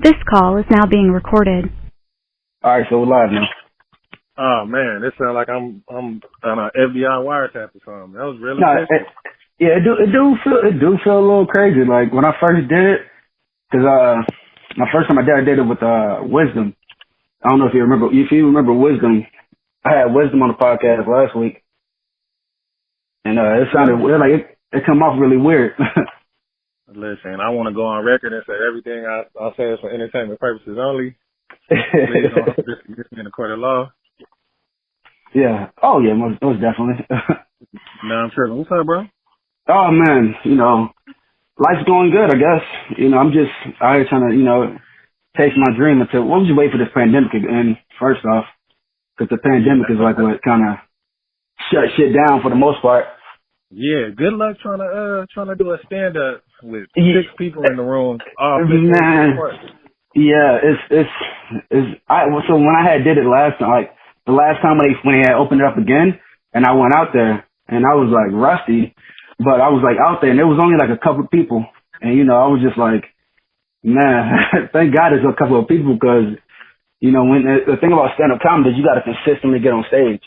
This call is now being recorded. All right, so we're live now. Oh man, this sounds like I'm on an FBI wiretap or something. That was really It do feel a little crazy. Like when I first did it, cause my first time I did it with Wisdom. I don't know if you remember. If you remember Wisdom, I had Wisdom on the podcast last week, and it sounded weird. Like it come off really weird. Listen, I want to go on record and say everything I'll say is for entertainment purposes only. Please don't this in the court of law. Yeah. Oh yeah, most definitely. No, I'm sure. What's up, bro? Oh man, life's going good, I guess. I'm just out here trying to, chase my dream until we'll just wait for this pandemic to end first off, because the pandemic is like what kind of shut shit down for the most part. Yeah. Good luck trying to do a stand up with 6 people in the room. Man. Yeah, so when I did it last time, like the last time when they had opened it up again, and I went out there and I was like rusty, but I was like out there and there was only like a couple of people, and I was just like, man, thank God there's a couple of people, because when the thing about stand up comedy is you got to consistently get on stage,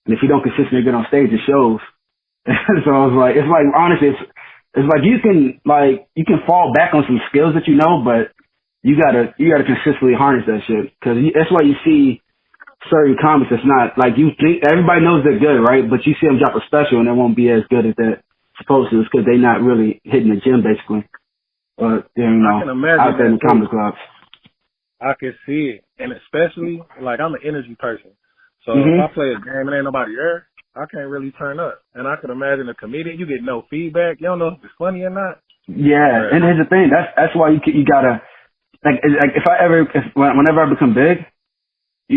and if you don't consistently get on stage, it shows. So I was like, it's like honestly, it's like you can fall back on some skills that but you gotta consistently harness that shit, because that's why you see certain comics that's not like you think everybody knows they're good, right? But you see them drop a special and it won't be as good as they're supposed to. It's because they're not really hitting the gym basically, but I can imagine out there in the comedy clubs. I can see it, and especially like I'm an energy person, so if I play a game and ain't nobody there, I can't really turn up. And I can imagine a comedian, you get no feedback, you don't know if it's funny or not. Yeah, and here's the thing, that's why you gotta. Like whenever I become big,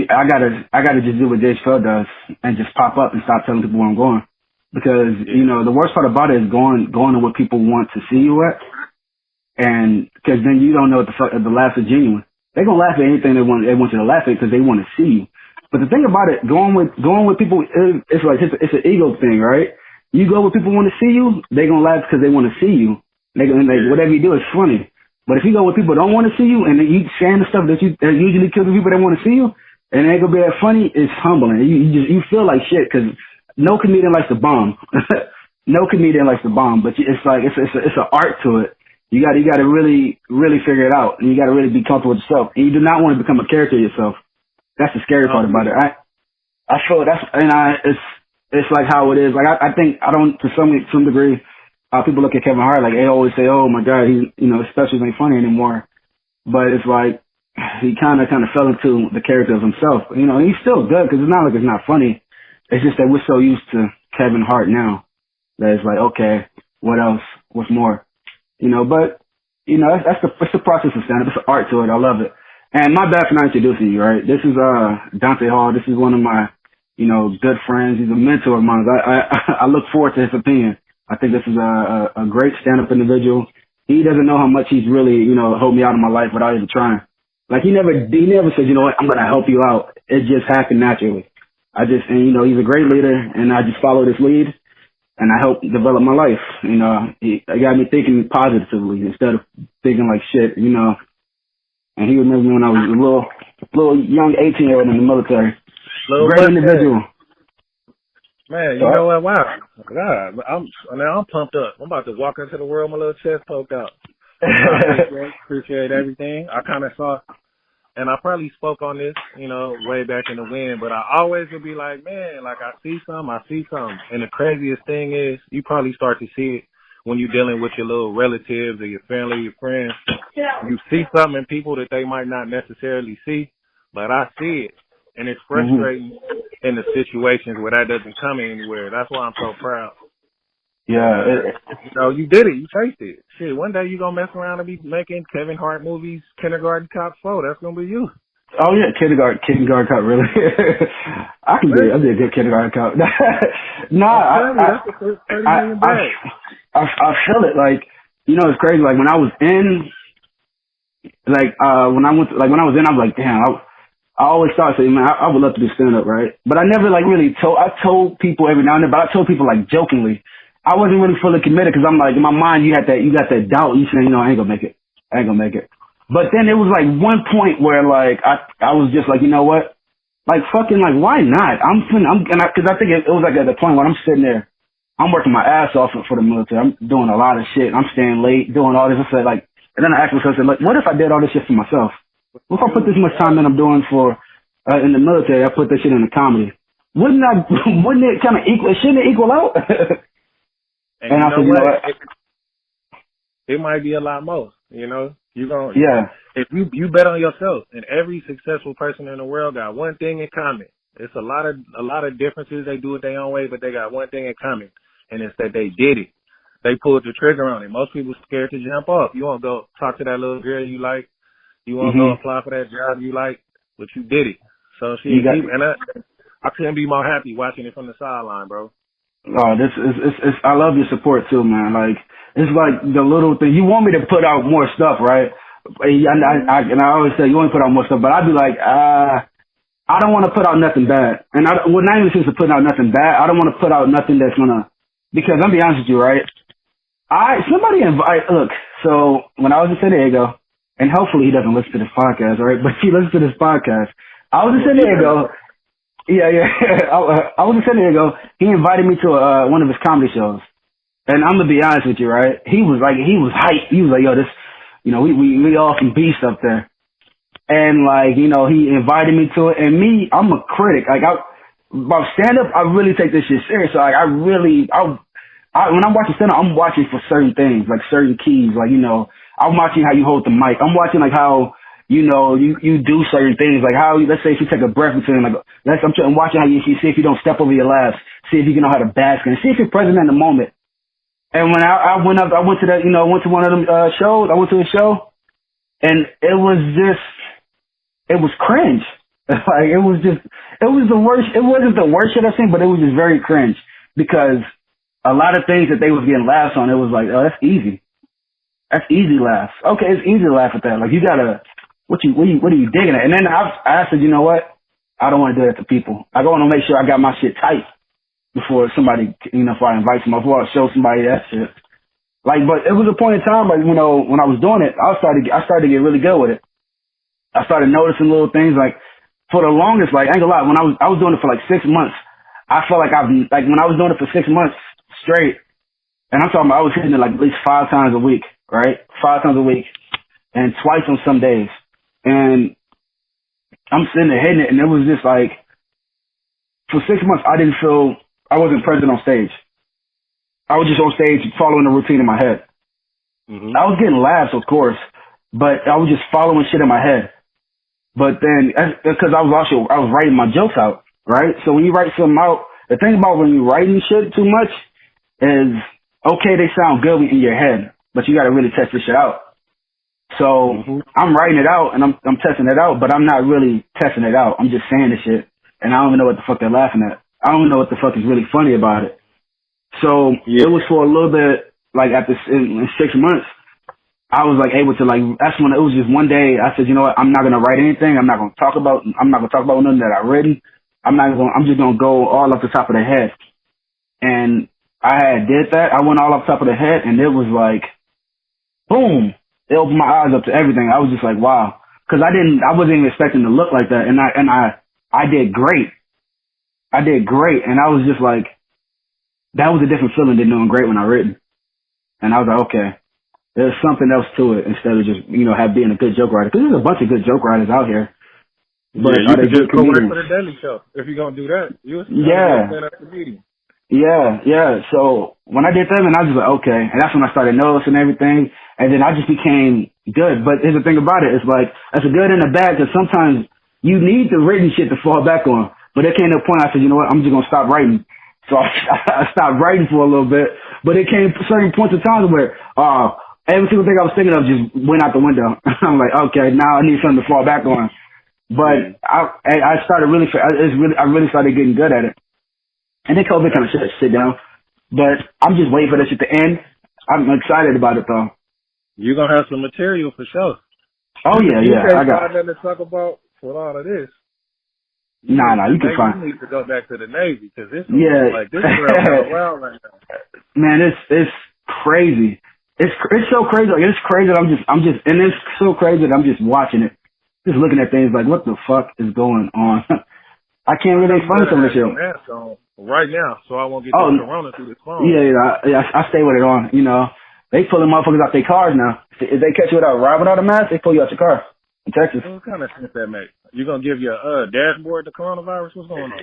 I gotta just do what Dave Chappelle does and just pop up and stop telling people where I'm going, because the worst part about it is going to what people want to see you at, and because then you don't know if the laughs are genuine. They gonna laugh at anything they want you to laugh at because they want to see you. But the thing about it, going with people, it's like it's an ego thing, right? You go where people want to see you, they gonna laugh because they want to see you. Whatever you do is funny. But if you go where people don't want to see you, and then you saying the stuff that usually kills the people that want to see you, and it ain't gonna be that funny, it's humbling. You feel like shit, because no comedian likes to bomb. No comedian likes to bomb, but it's like it's an art to it. You got to really figure it out, and you got to really be comfortable with yourself. And you do not want to become a character yourself. That's the scary part about it. I feel it's like how it is. Like I think to some degree. People look at Kevin Hart like they always say, "Oh my God, his specials ain't funny anymore." But it's like he kind of fell into the character of himself. He's still good, because it's not like it's not funny. It's just that we're so used to Kevin Hart now that it's like, okay, what else? What's more? But that's the process of stand-up. It's an art to it. I love it. And my bad for not introducing you. Right, this is Dante Hall. This is one of my good friends. He's a mentor of mine. I look forward to his opinion. I think this is a great stand-up individual. He doesn't know how much he's really, helped me out in my life without even trying. Like he never said, you know what, I'm going to help you out. It just happened naturally. He's a great leader, and I just followed his lead, and I helped develop my life. It got me thinking positively instead of thinking like shit, And he remembers me when I was a little young 18-year-old in the military. Great individual. Man, you know what? Wow. God, I'm pumped up. I'm about to walk into the world with my little chest poked out. I appreciate everything. I kind of saw, and I probably spoke on this, way back in the wind, but I always would be like, man, like I see something. And the craziest thing is you probably start to see it when you're dealing with your little relatives or your family, your friends. You see something in people that they might not necessarily see, but I see it. And it's frustrating in the situations where that doesn't come anywhere. That's why I'm so proud. Yeah. You did it. You faced it. Shit, one day you going to mess around and be making Kevin Hart movies, Kindergarten Cop 4. That's going to be you. Oh, yeah, Kindergarten Cop, really. I'll be a good Kindergarten Cop. I feel it. Like, it's crazy. Like, when I was in, I was like, damn, I always thought, man, I would love to do stand-up, right? But I never, really I told people every now and then, but I told people, jokingly. I wasn't really fully committed, because I'm like, in my mind, you got that doubt. You saying, I ain't gonna make it. But then it was like one point where like I was just like, you know what? Like fucking like why not? Cause I think it was like at the point when I'm sitting there, I'm working my ass off for the military. I'm doing a lot of shit. I'm staying late, doing all this. I said like, and then I asked myself, I said, like, what if I did all this shit for myself? What if I put this much time that I'm doing for in the military? I put that shit in the comedy. Wouldn't it kind of equal? Shouldn't it equal out? And I said, you know what? It might be a lot more. You know, Yeah. If you bet on yourself, and every successful person in the world got one thing in common. It's a lot of differences. They do it their own way, but they got one thing in common, and it's that they did it. They pulled the trigger on it. Most people scared to jump off. You want to go talk to that little girl you like. You want to go apply for that job you like, but you did it. So I couldn't be more happy watching it from the sideline, bro. Oh, I love your support too, man. Like, it's like the little thing. You want me to put out more stuff, right? And I always say you want to put out more stuff, but I'd be like, I don't want to put out nothing bad. And not even since to put out nothing bad. I don't want to put out nothing that's because I'm be honest with you, right? Look, so when I was in San Diego, and hopefully he doesn't listen to this podcast, right? But if he listens to this podcast, I was in San Diego. Yeah. I was in San Diego. He invited me to one of his comedy shows. And I'm gonna be honest with you, right? He was hyped. He was like, yo, this, we all some beasts up there. And like, he invited me to it. And me, I'm a critic. Like, about stand up, I really take this shit serious. So like, when I'm watching stand up, I'm watching for certain things, like certain keys. Like, I'm watching how you hold the mic. I'm watching like how, you do certain things. Like how, let's say if you take a breath between, like, I'm watching how you see if you don't step over your laughs, see if you can know how to bask and see if you're present in the moment. And when I went to that, went to one of them shows. I went to a show, and it was cringe. Like it was the worst. It wasn't the worst shit I've seen, but it was just very cringe because a lot of things that they was getting laughs on, it was like, oh, that's easy. That's easy laughs. Okay, it's easy to laugh at that. Like you gotta, what are you digging at? And then I said, you know what? I don't want to do that to people. I want to make sure I got my shit tight before somebody, before I invite somebody, before I show somebody that shit. Like, but it was a point in time, like, when I was doing it, I started to get really good with it. I started noticing little things, like, for the longest, like, I ain't gonna lie, when I was doing it for like 6 months, I felt like when I was doing it for 6 months straight, and I'm talking about I was hitting it like at least 5 times a week, right? 5 times a week, and twice on some days. And I'm sitting there hitting it, and it was just like, for 6 months, I wasn't present on stage. I was just on stage following the routine in my head. Mm-hmm. I was getting laughs, of course, but I was just following shit in my head. But then, because I was writing my jokes out, right? So when you write something out, the thing about when you writing shit too much is, okay, they sound good in your head, but you got to really test this shit out. So I'm writing it out and I'm testing it out, but I'm not really testing it out. I'm just saying this shit, and I don't even know what the fuck they're laughing at. I don't know what the fuck is really funny about it. So It was for a little bit, like in 6 months, I was like able to that's when it was just one day I said, you know what, I'm not going to write anything. I'm not going to talk about nothing that I've written. I'm just going to go all off the top of the head. And I did that. I went all off the top of the head, and it was like, boom, it opened my eyes up to everything. I was just like, wow. Cause I wasn't even expecting to look like that. And I did great. I did great, and I was just like, that was a different feeling than doing great when I written. And I was like, okay, there's something else to it instead of just, being a good joke writer. Because there's a bunch of good joke writers out here. But you could just go work for the Daily Show if you're going to do that. You're a stand-up comedian. Yeah. So when I did that, and I was just like, okay. And that's when I started noticing everything. And then I just became good. But here's the thing about it. It's like, that's a good and a bad, because sometimes you need the written shit to fall back on. But there came to a point I said, you know what, I'm just going to stop writing. So I stopped writing for a little bit. But it came to certain points of time where every single thing I was thinking of just went out the window. I'm like, okay, now I need something to fall back on. But I started I really started getting good at it. And then COVID kind of shut down. But I'm just waiting for that shit to end. I'm excited about it, though. You're going to have some material for sure. Oh, yeah. I got nothing to talk about with all of this. Nah, you can find. You need to go back to the Navy, because this like this is wild right now. Man, it's crazy. it's so crazy. Like, it's crazy that and it's so crazy that I'm just watching it, just looking at things like, what the fuck is going on? I can't really explain some of this shit. Mask on right now, so I won't get the corona through this phone. Yeah, I stay with it on. You know, they pulling motherfuckers out their cars now. If they catch you without a mask, they pull you out your car in Texas. What kind of sense that make? You gonna give your dashboard the coronavirus? What's going on?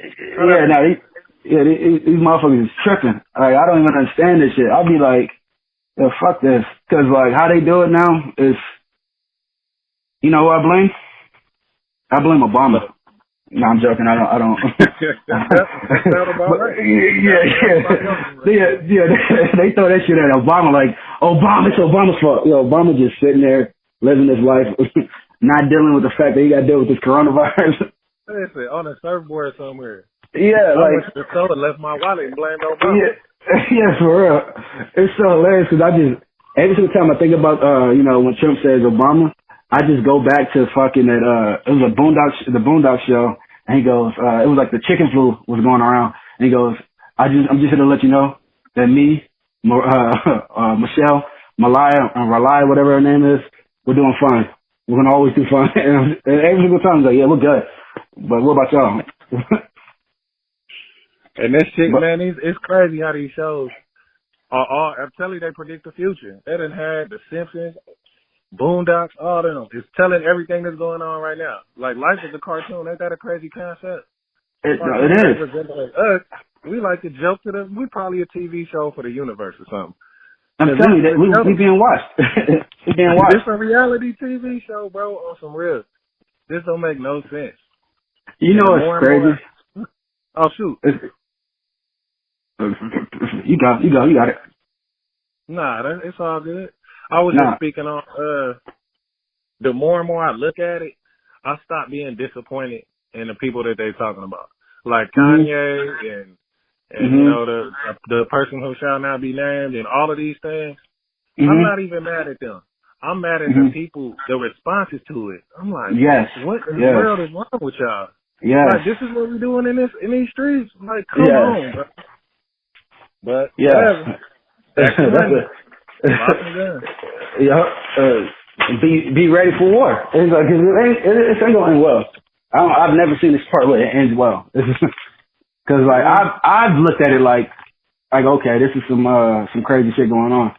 These motherfuckers is tripping. Like, I don't even understand this shit. I'll be like, yo, fuck this, because like how they do it now is, you know who I blame? I blame Obama. No, I'm joking. I don't. That's about right. They throw that shit at Obama. Like, it's Obama's fault. Yo, Obama just sitting there living his life, not dealing with the fact that he got to deal with this coronavirus. Listen, on a surfboard somewhere. Yeah, I went to the store and left my wallet and blamed Obama. Yeah, for real. It's so hilarious because every single time I think about, when Trump says Obama, I just go back to fucking it was the Boondock show, and he goes, it was like the chicken flu was going around, and he goes, I'm just here to let you know that me, Michelle, Malaya, and Ralaya, whatever her name is, we're doing fine. We're gonna always do fine. And every single time, he's like, yeah, we're good. But what about y'all? And this shit, man, it's crazy how these shows I'm telling you, they predict the future. They done had The Simpsons, Boondocks, all of them. It's telling everything that's going on right now. Like, life is a cartoon. Ain't that a crazy concept? It is. Us, we like to joke to them. We probably a TV show for the universe or something. I'm telling you, we being watched. We being watched. It's a reality TV show, bro, on some real. This don't make no sense. You know what's crazy? Oh, shoot. You got it. Nah, it's all good. I was just speaking on, the more and more I look at it, I stop being disappointed in the people that they're talking about. Like Kanye and you know, the person who shall not be named and all of these things. I'm not even mad at them. I'm mad at the people, the responses to it. I'm like, what in the world is wrong with y'all? Like, this is what we're doing in these streets? Like, come on, bro. But whatever. Back to Monday. Be ready for war. It's like, it ain't going to end well. I've never seen this part where it ends well. Because like I've looked at it like okay, this is some crazy shit going on,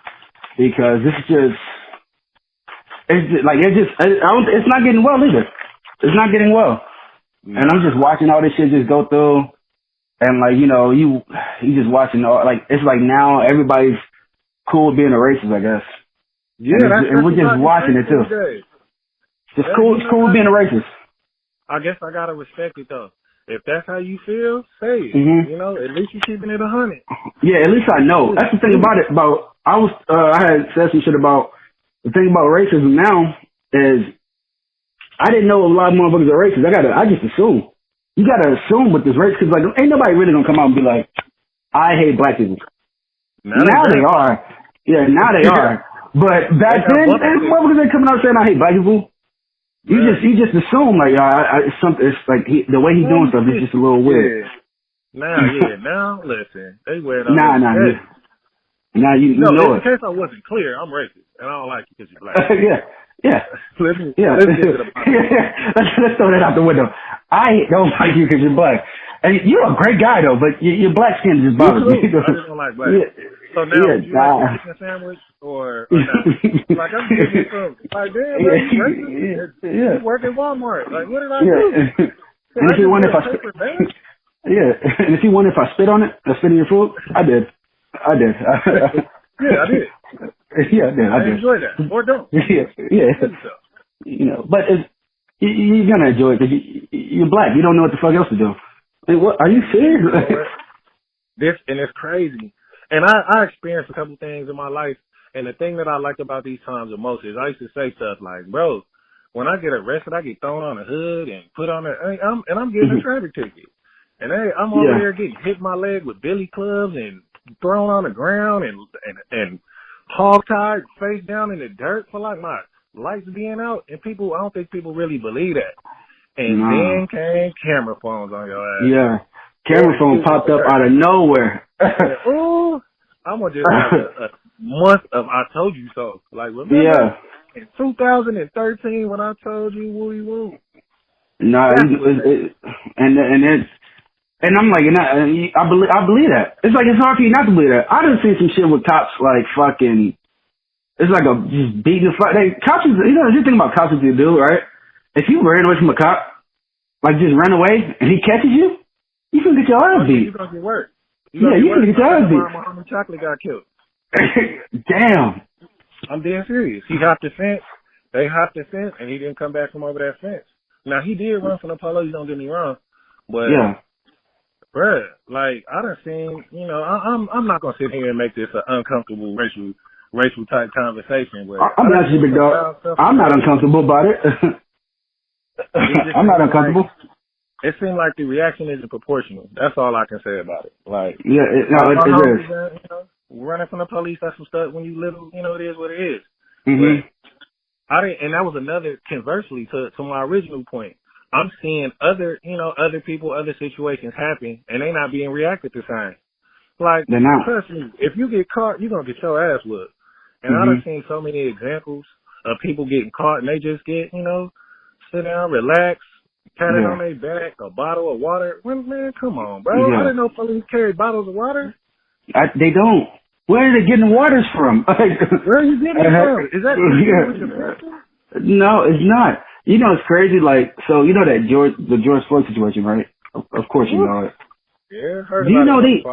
because this is it's not getting well either. It's not getting well, and I'm just watching all this shit just go through. And like, you just watching it's like now everybody's cool with being a racist, I guess. Yeah, and we're just watching it too. It's cool being a racist. I guess I gotta respect it though. If that's how you feel, say it. You know, at least you're keeping it 100. Yeah, at least I know. That's the thing about it. I had said some shit about the thing about racism now is I didn't know a lot of motherfuckers are racist. I just assume. You gotta assume with this race, because like ain't nobody really gonna come out and be like, I hate black people. Now they are. Yeah, now they are. But back then, motherfuckers ain't coming out saying I hate black people. You just assume like it's something. It's like the way he's doing stuff is just a little weird. Now listen, they wear it on. Now you know it. In case I wasn't clear, I'm racist and I don't like you because you're black. Yeah. Let's get to the Let's throw that out the window. I don't like you because you're black. And you're a great guy though, but your black skin just bothers me. I just don't like black. So now, would you like a chicken sandwich or not? Like, I'm getting some. Like, damn, you work at Walmart. Like, what did I do? And if you wonder if I spit, and if you wonder if I spit on it, I spit in your food, I did. I did. Yeah, I did. Enjoy that. Or don't. But you're gonna enjoy it because you're black. You don't know what the fuck else to do. Like, what? Are you serious? It's crazy. And I experienced a couple things in my life, and the thing that I liked about these times the most is I used to say stuff like, bro, when I get arrested, I get thrown on the hood and put on I'm getting a traffic ticket. And I'm over there getting hit in my leg with billy clubs and thrown on the ground and hog-tied face down in the dirt for like my lights being out. And I don't think people really believe that. And then came camera phones on your ass. Yeah. Camera phone popped up out of nowhere. I I'm gonna just have a month of I told you so. Like, remember in 2013 when I told you Wooey Woo? Nah, and I'm like, I believe that. It's like, it's hard for you not to believe that. I done seen some shit with cops like fucking, it's like just beating the fuck. Cops is, you think about cops, what you do, right? If you ran away from a cop, like just ran away and he catches you, you can get your ass beat. You gonna get work. You can get your ass beat. My homie Chocolate got killed. Damn. I'm dead serious. He hopped the fence. They hopped the fence, and he didn't come back from over that fence. Now he did run from the police. Don't get me wrong, but bruh, like I done seen. I'm not gonna sit here and make this an uncomfortable racial type conversation. But I'm not big dog. I'm not uncomfortable about it. I'm not uncomfortable. It seemed like the reaction isn't proportional. That's all I can say about it. Like, it is. Running from the police, that's some stuff. When you little, it is what it is. Mm-hmm. But and that was another, conversely to my original point. I'm seeing other people, other situations happen, and they not being reacted to same. Like, trust me, if you get caught, you're gonna get your ass whooped. And I've seen so many examples of people getting caught, and they just get, sit down, relax. Pat it on their back, a bottle of water. Man, come on, bro. I didn't know police carry bottles of water. They don't. Where are they getting waters from? Where are you getting it from? Is that with your person? No, it's not. It's crazy. Like, so that the George Floyd situation, right? Of course you know it. Yeah, heard about it.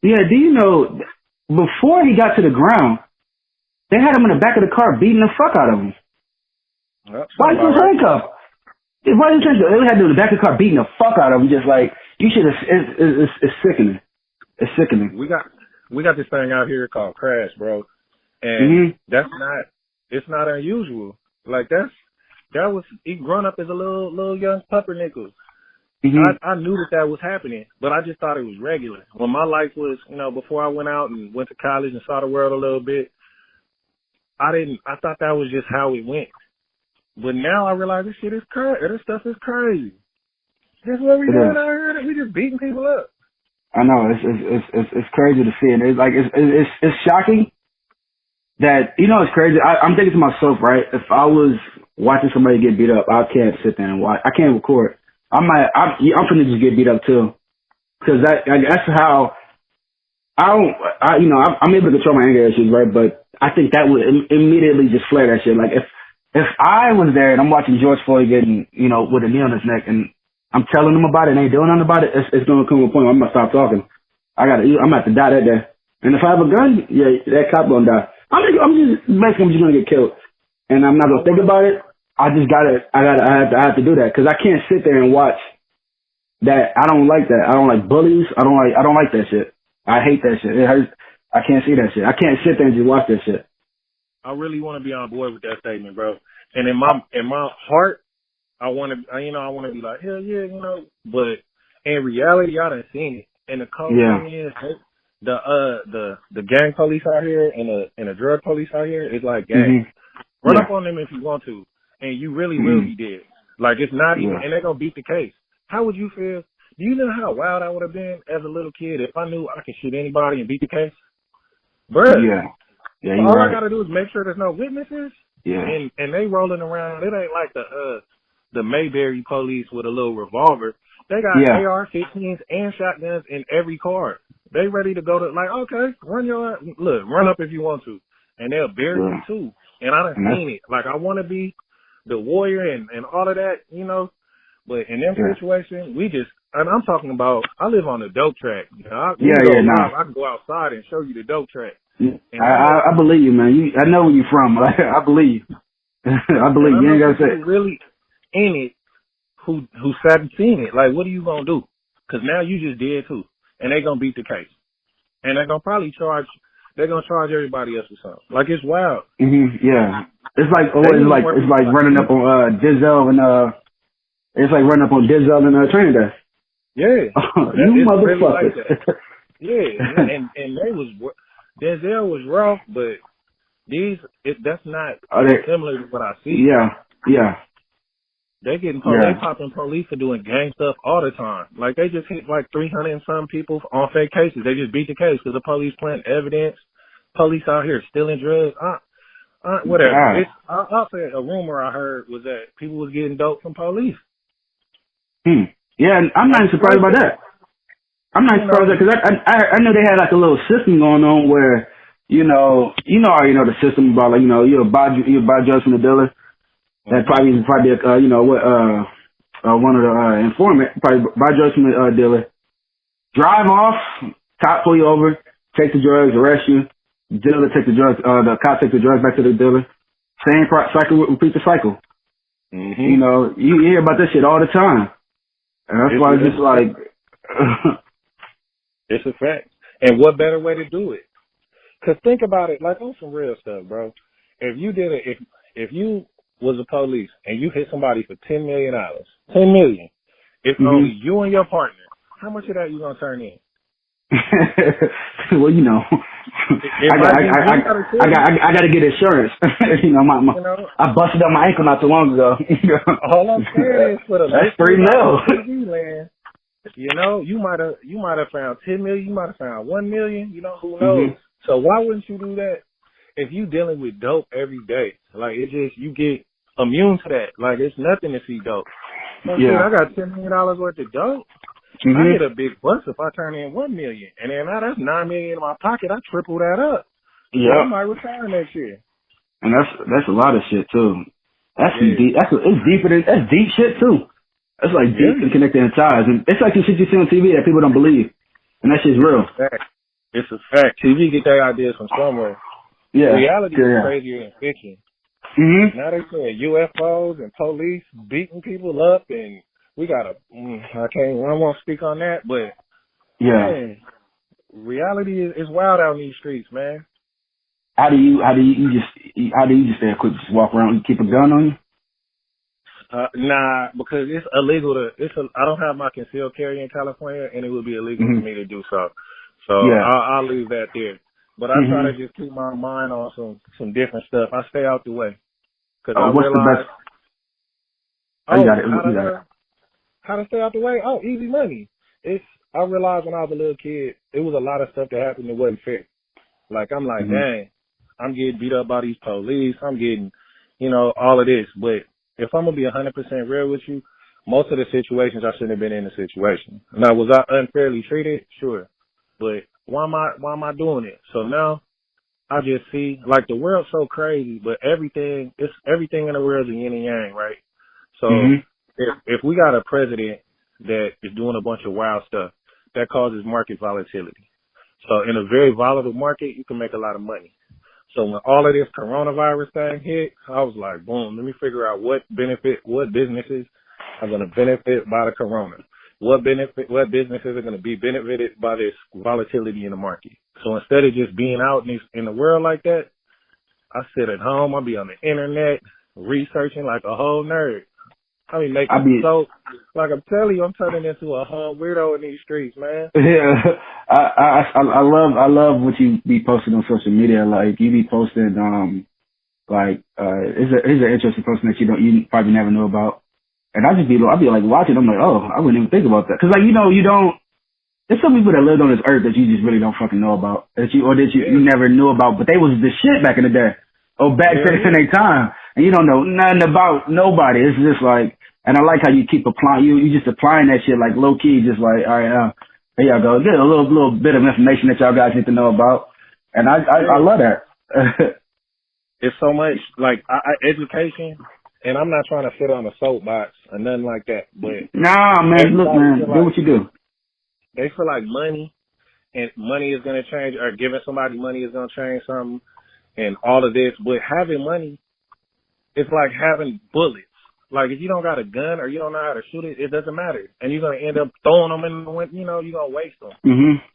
Do you know before he got to the ground, they had him in the back of the car beating the fuck out of him. Why is he handcuffed? They had him in the back of the car beating the fuck out of him, just like, you should have, it's sickening. It's sickening. We got this thing out here called crash, bro. And it's not unusual. Like, that was, growing up as a little young puppernickel. I knew that was happening, but I just thought it was regular. When my life was, before I went out and went to college and saw the world a little bit, I thought that was just how it went. But now I realize this shit is crazy. This stuff is crazy. That's what we doing out here. We just beating people up. I know it's crazy to see, and it's like it's shocking that it's crazy. I'm thinking to myself, right? If I was watching somebody get beat up, I can't sit there and watch. I can't record. I'm finna just get beat up too, because that's how I'm able to control my anger issues, right? But I think that would immediately just flare that shit. Like if I was there and I'm watching George Floyd getting, with a knee on his neck, and I'm telling him about it and they ain't doing nothing about it, it's going to come to a point where I'm going to stop talking. I'm going to have to die that day. And if I have a gun, that cop going to die. I'm just going to get killed. And I'm not going to think about it. I have to do that, because I can't sit there and watch that. I don't like that. I don't like bullies. I don't like that shit. I hate that shit. It hurts. I can't see that shit. I can't sit there and just watch that shit. I really want to be on board with that statement, bro. And in my heart, I want to be like, hell yeah, But in reality, I done seen it. And the cold thing is, the gang police out here and the drug police out here is like gangs. Run up on them if you want to, and you really will be dead. Like, it's not even, and they're gonna beat the case. How would you feel? Do you know how wild I would have been as a little kid if I knew I could shoot anybody and beat the case? Bruh. Yeah, all I gotta do is make sure there's no witnesses. Yeah. And they rolling around. It ain't like the Mayberry police with a little revolver. They got AR-15s and shotguns in every car. They ready to go to, like, okay, run up if you want to. And they'll bury you too. And I done seen it. Like, I want to be the warrior and all of that, But in them situations, and I'm talking about, I live on the dope track. I can go outside and show you the dope track. I believe you, man. I know where you're from. I believe you. I believe you. Ain't gotta say really in it who sat and seen it. Like, what are you gonna do? Because now you just did too, and they gonna beat the case, and they're gonna probably charge. They're gonna charge everybody else with something. Like, it's wild. Yeah, it's like running up on Dizel and it's like running up on Dizel and Training Day. Yeah, you motherfuckers. Really like that. Yeah, and Denzel was rough, but that's not similar to what I see. Yeah. They they popping police for doing gang stuff all the time. Like they just hit like 300 and some people on fake cases. They just beat the case because the police plant evidence. Police out here stealing drugs. Whatever. I'll say a rumor I heard was that people was getting dope from police. Yeah, and I'm not surprised by that. I'm not surprised because I know they had like a little system going on where you already know the system about like you'll buy drugs from the dealer. That probably one of the informant probably buy drugs from the dealer, drive off, cop pull you over, take the drugs, arrest you. Dealer take the drugs, the cop take the drugs back to the dealer. Same cycle, repeat the cycle. You hear about this shit all the time, and that's why it's just like it's a fact. And what better way to do it? Cause think about it, like on some real stuff, bro. If you did it, if you was a police and you hit somebody for $10 million, $10 million, it's only you and your partner. How much of that you gonna turn in? Well, I gotta get insurance. I busted up my ankle not too long ago. All I'm saying is for the that's $3 million. You might have found 10 million, you might have found 1 million. Who knows? So why wouldn't you do that if you dealing with dope every day? Like it's just you get immune to that. Like it's nothing to see dope. Shit, I got $10 million worth of dope. I get a big bust if I turn in 1 million, and then now that's $9 million in my pocket. I triple that up. Yeah, I might retire next year. And that's a lot of shit too. That's deep. It's deeper than that's deep shit too. That's like deep and connected in ties, and it's like the shit you see on TV that people don't believe, and that shit's real. It's a fact. TV get their ideas from somewhere. Yeah, reality is crazier than fiction. Now they say UFOs and police beating people up, and we gotta. I won't speak on that, but man, reality is wild out in these streets, man. How do you just stay equipped? Just walk around and keep a gun on you? Nah, because it's illegal I don't have my concealed carry in California, and it would be illegal for me to do so. So I'll leave that there. But I try to just keep my mind on some different stuff. I stay out the way. Cause I realize. How to stay out the way? Oh, easy money. I realized when I was a little kid, it was a lot of stuff that happened that wasn't fair. Like I'm like, dang, I'm getting beat up by these police. I'm getting, all of this. But if I'm gonna be 100% real with you, most of the situations I shouldn't have been in the situation. Now, was I unfairly treated? Sure. But why am I doing it? So now I just see like the world's so crazy, but everything in the world is yin and yang, right? So if we got a president that is doing a bunch of wild stuff, that causes market volatility. So in a very volatile market, you can make a lot of money. So when all of this coronavirus thing hit, I was like, boom, let me figure out what businesses are going to benefit by the corona. What businesses are going to be benefited by this volatility in the market. So instead of just being out in the world like that, I sit at home. I'll be on the internet researching like a whole nerd. Like I'm telling you, I'm turning into a whole weirdo in these streets, man. Yeah, I love what you be posting on social media. Like you be posting, it's an interesting person that you probably never knew about. And I'll be like watching. I'm like, oh, I wouldn't even think about that. Cause like you don't. There's some people that lived on this earth that you just really don't fucking know about. That you never knew about, but they was the shit back in the day. Or back in their time, and you don't know nothing about nobody. It's just like. And I like how you keep applying, you just applying that shit like low key, just like, all right, here y'all go. Get a little bit of information that y'all guys need to know about. And I love that. It's so much like education, and I'm not trying to sit on a soapbox or nothing like that, but. Nah, man, look, man, do what you do. They feel like money is going to change, or giving somebody money is going to change something and all of this, but having money, it's like having bullets. Like, if you don't got a gun or you don't know how to shoot it, it doesn't matter. And you're going to end up throwing them in the wind, you're going to waste them.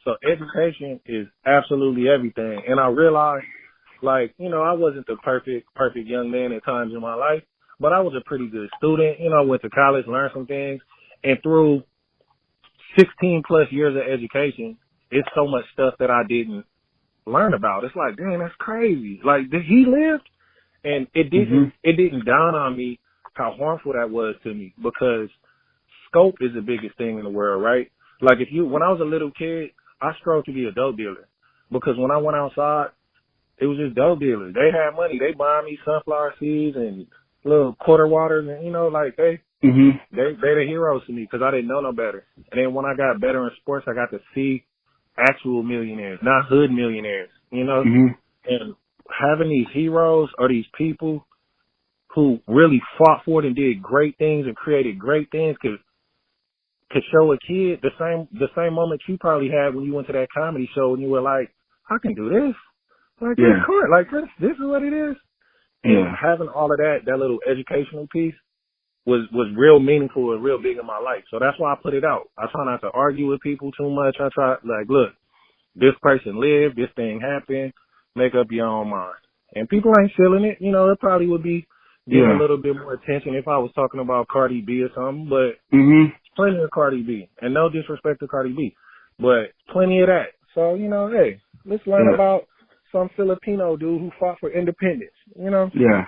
So education is absolutely everything. And I realized, like, I wasn't the perfect young man at times in my life, but I was a pretty good student. I went to college, learned some things. And through 16 plus years of education, it's so much stuff that I didn't learn about. It's like, dang, that's crazy. Like, he lived? And it didn't dawn on me how harmful that was to me, because scope is the biggest thing in the world, right? Like when I was a little kid, I strove to be a dope dealer, because when I went outside, it was just dope dealers. They had money. They buying me sunflower seeds and little quarter waters, and like they the heroes to me, because I didn't know no better. And then when I got better in sports, I got to see actual millionaires, not hood millionaires, and having these heroes or these people who really fought for it and did great things and created great things could show a kid the same moment you probably had when you went to that comedy show and you were like, I can do this. Like, yeah, cool. Like, this is what it is. And having all of that little educational piece was real meaningful and real big in my life. So that's why I put it out. I try not to argue with people too much. I try, like, look, this person lived, this thing happened, make up your own mind. And people ain't feeling it. It probably would be getting a little bit more attention if I was talking about Cardi B or something, but plenty of Cardi B. And no disrespect to Cardi B, but plenty of that. So, hey, let's learn about some Filipino dude who fought for independence, Yeah.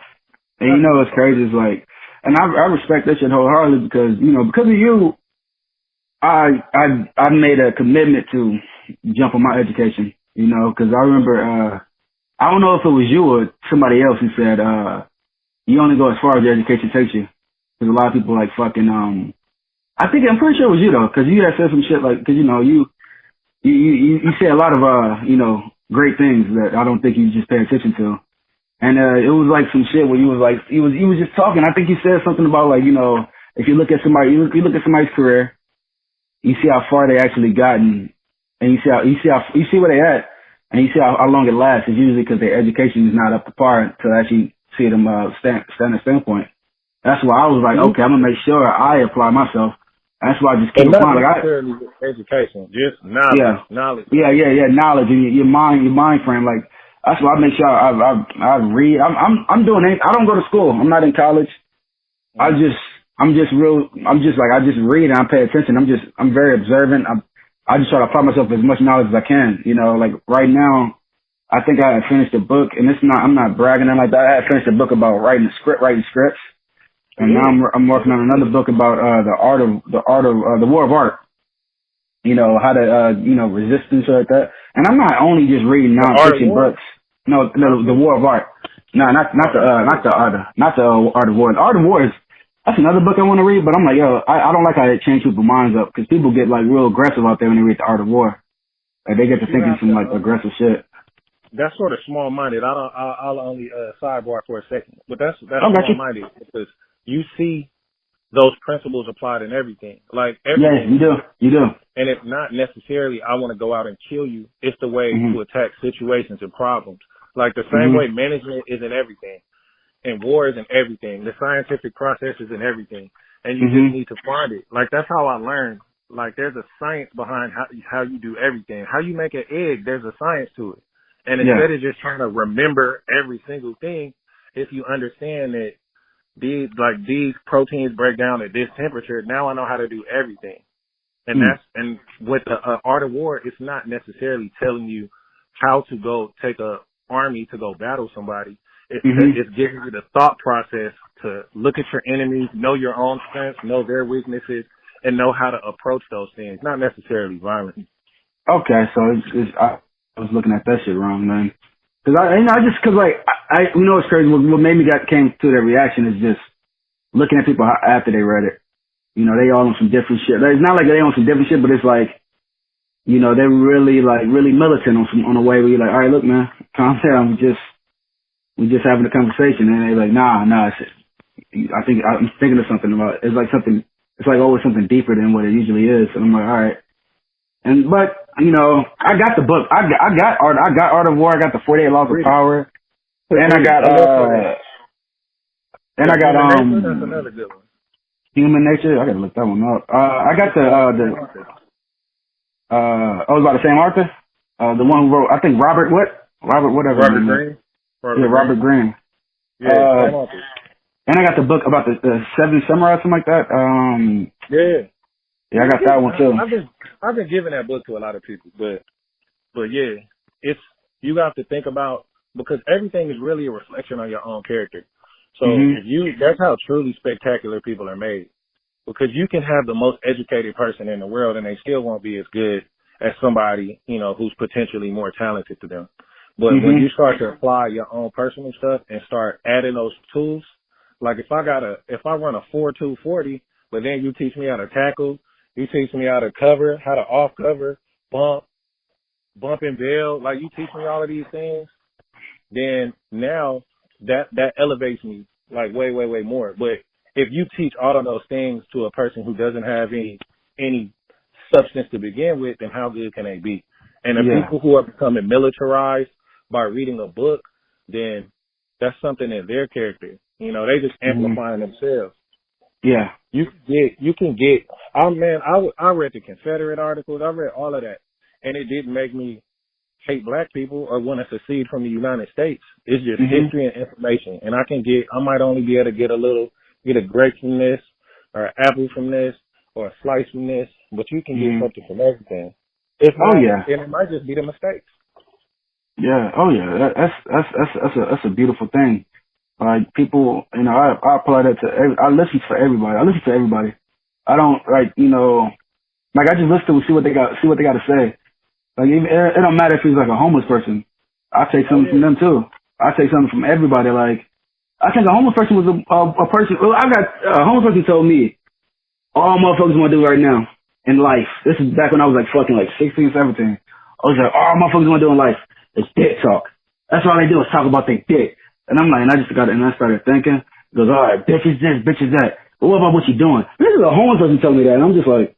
And what's crazy is like, and I respect that shit wholeheartedly because, because of you, I made a commitment to jump on my education, because I remember, I don't know if it was you or somebody else who said, you only go as far as your education takes you. Because a lot of people like fucking, I'm pretty sure it was you though, because you had said some shit like, because, you say a lot of, great things that I don't think you just pay attention to. And it was like some shit where you was like, you was just talking. I think you said something about like, if you look at somebody, you look at somebody's career, you see how far they actually gotten, and you see where they at, and you see how long it lasts. It's usually because their education is not up to par to actually see them stand a standpoint. That's why I was like, okay, I'm gonna make sure I apply myself. That's why I just keep applying. Like education, just knowledge. Knowledge. Knowledge and your mind frame. Like that's why I make sure I read. I'm doing it. I don't go to school. I'm not in college. I just read and I pay attention. I'm very observant. I just try to apply myself as much knowledge as I can. Like right now, I think I had finished a book, and I'm not bragging or like that. I had finished a book about writing scripts. And now I'm working on another book about the war of art. How to resistance like that. And I'm not only just reading nonfiction books. No, the war of art. No, not the art of war. The art of war is that's another book I want to read. But I'm like, I don't like how it change people's minds up because people get like real aggressive out there when they read the art of war. Like they get to thinking some like aggressive shit. That's sort of small-minded. I'll only sidebar for a second, but that's small-minded because you see those principles applied in everything. Like everything. Yeah, you do. And it's not necessarily I want to go out and kill you. It's the way to attack situations and problems. Like the same way management is in everything, and war is in everything. The scientific process is in everything, and you just need to find it. Like that's how I learned. Like there's a science behind how you do everything. How you make an egg, there's a science to it. And instead of just trying to remember every single thing, if you understand that these proteins break down at this temperature, now I know how to do everything. And and with the art of war, it's not necessarily telling you how to go take a army to go battle somebody. It's giving you the thought process to look at your enemies, know your own strengths, know their weaknesses, and know how to approach those things, not necessarily violently. Okay, so I was looking at that shit wrong, man. Cause it's crazy. What made me came to that reaction is just looking at people after they read it. They all on some different shit. It's not like they on some different shit, but it's like, they're really militant on a way where you're like, all right, look, man, calm down. We just having a conversation, and they're like, nah. I think I'm thinking of something about it. It's like always something deeper than what it usually is. And I'm like, all right. But I got the book. I got Art of War. I got the 48 Laws of Power. And I got That's another good one. Human Nature. I gotta look that one up. I got about the same author. The one who wrote, I think Robert Greene. Robert Greene. Yeah, same author. And I got the book about the Seven Samurai, something like that. Yeah, I got that one too. I've been giving that book to a lot of people, but you have to think about, because everything is really a reflection on your own character. So that's how truly spectacular people are made. Because you can have the most educated person in the world and they still won't be as good as somebody, who's potentially more talented to them. But when you start to apply your own personal stuff and start adding those tools, like if I run a 4-2-40, but then you teach me how to tackle, you teach me how to cover, how to off cover, bump and bail, like you teach me all of these things, then now that elevates me like way, way, way more. But if you teach all of those things to a person who doesn't have any substance to begin with, then how good can they be? And the people who are becoming militarized by reading a book, then that's something in their character. They just amplifying themselves. Yeah. You can get, I read the Confederate articles, I read all of that, and it didn't make me hate black people or want to secede from the United States. It's just history and information. And I might only be able to get a grape from this, or an apple from this, or a slice from this, but you can get something from everything. If not, and it might just be the mistakes. Yeah. Oh yeah. That's a beautiful thing. Like people, I apply that to I listen to everybody. I don't I just listen to see what they got to say. Like it don't matter if he's like a homeless person. I take something from them too. I take something from everybody. Like I think a homeless person was a person. Well, a homeless person told me all motherfuckers want to do right now in life. This is back when I was like fucking like 16, 17. I was like, all motherfuckers want to do in life is dick talk. That's all they do is talk about their dick. And I'm like, and I started thinking, he goes, all right, bitch is this, bitch is that. But what about what you doing? This is a homeless person telling me that. And I'm just like,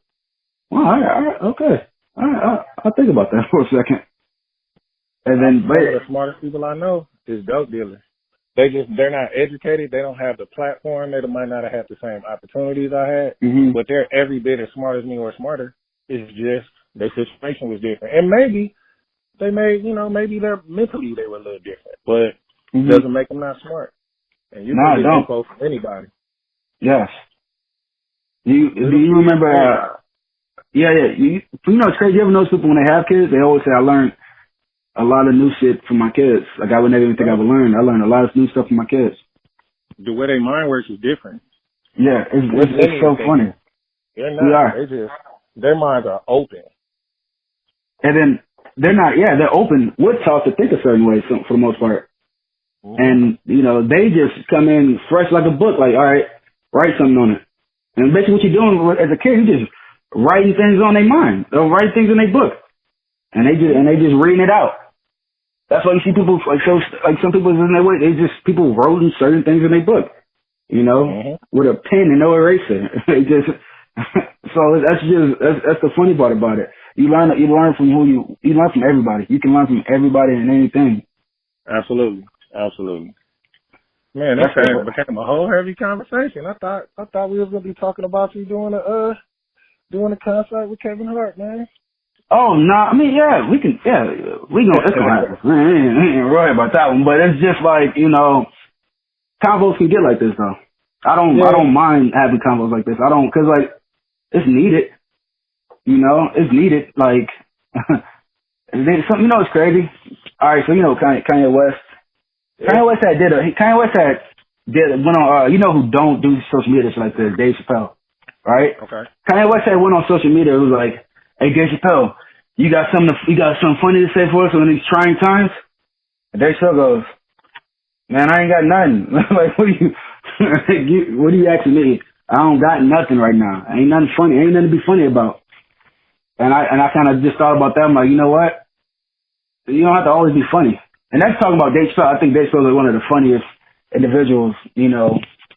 well, all right, okay. All right, I'll think about that for a second. And then, one of the smartest people I know is dope dealers. They're not educated. They don't have the platform. They might not have had the same opportunities I had, but they're every bit as smart as me or smarter. It's just their situation was different. And maybe maybe they're mentally they were a little different, but doesn't make them not smart. And you can get info from anybody. Yes. Do you remember? It's crazy. You ever notice people when they have kids? They always say, "I learned a lot of new shit from my kids." Like I would never even think I would learn. I learned a lot of new stuff from my kids. The way their mind works is different. Yeah, it's so funny. They're not. Their minds are open. And then they're not. Yeah, they're open. We're taught to think a certain way for the most part. And, they just come in fresh like a book, like, all right, write something on it. And basically what you're doing as a kid, you're just writing things on their mind. They'll write things in their book. And they just reading it out. That's why you see people, like some people in their way, people wrote certain things in their book, with a pen and no eraser. So that's the funny part about it. You learn from you learn from everybody. You can learn from everybody and anything. Absolutely. Man, that became a whole heavy conversation. I thought we was gonna be talking about you doing a concert with Kevin Hart, man. Oh no, I mean we can it's gonna happen. I ain't worried about that one, but it's just like combos can get like this though. I don't mind having combos like this. Cause like it's needed. It's needed. Like it's crazy. All right, so Kanye West. Kanye West went on, who don't do social media like this, Dave Chappelle, right? Okay. Kanye West went on social media, it was like, hey, Dave Chappelle, you got something funny to say for us in these trying times? And Dave Chappelle goes, man, I ain't got nothing. Like, what are you asking me? I don't got nothing right now. Ain't nothing funny. Ain't nothing to be funny about. And I kind of just thought about that. I'm like, you know what? You don't have to always be funny. And that's talking about Dave Chappelle. I think Dave Chappelle is one of the funniest individuals,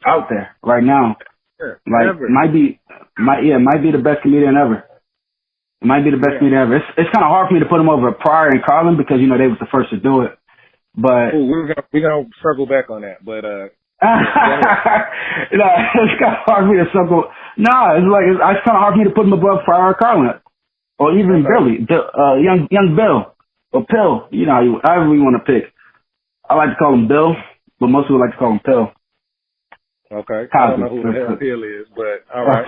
out there right now. Sure, like, ever. might be the best comedian ever. It might be the best comedian ever. It's kind of hard for me to put him over Pryor and Carlin because, they was the first to do it. But we're gonna circle back on that. But it's kind of hard for me to circle. No, it's kind of hard for me to put him above Pryor or Carlin, or even Billy, young Bill. Or Pill, however you want to pick. I like to call him Bill, but most people like to call him Pill. Okay. Cosby. I don't know who the hell Pill is, but all right.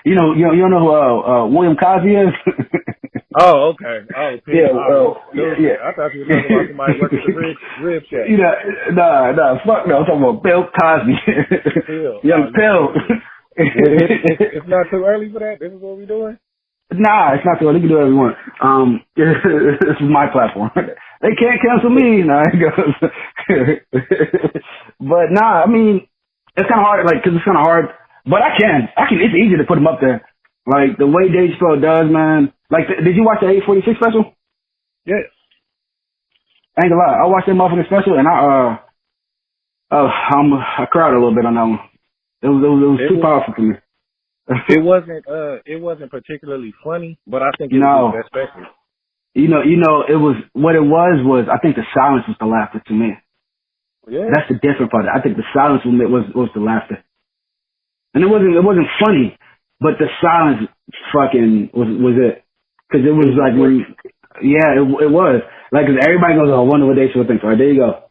You don't know who William Cosby is? Oh, okay. Oh, Yeah, yeah. I thought you were talking about somebody working at the rib shack. You know, nah, fuck no. I'm talking about Bill Cosby. Pill. Young Pill. It's not too early for that. This is what we're doing. Nah, it's not too early. You can do whatever you want. This is my platform. They can't cancel me. Nah, it goes. But nah, I mean, it's kind of hard, like, cause it's kind of hard. But I can. It's easy to put them up there. Like the way Dave Chappelle does, man. Like, did you watch the 846 special? Yes. I ain't gonna lie. I watched that motherfucking special, and I cried a little bit on that one. It was too powerful for me. It wasn't particularly funny, but I think it was that special. You know, it was what it was. I think the silence was the laughter to me. Yeah. That's the different part. I think the silence was the laughter, and it wasn't funny, but the silence fucking was it, because it was like it was like, cause everybody goes, oh, I wonder what Dave Chappelle thinks. All right, there you go.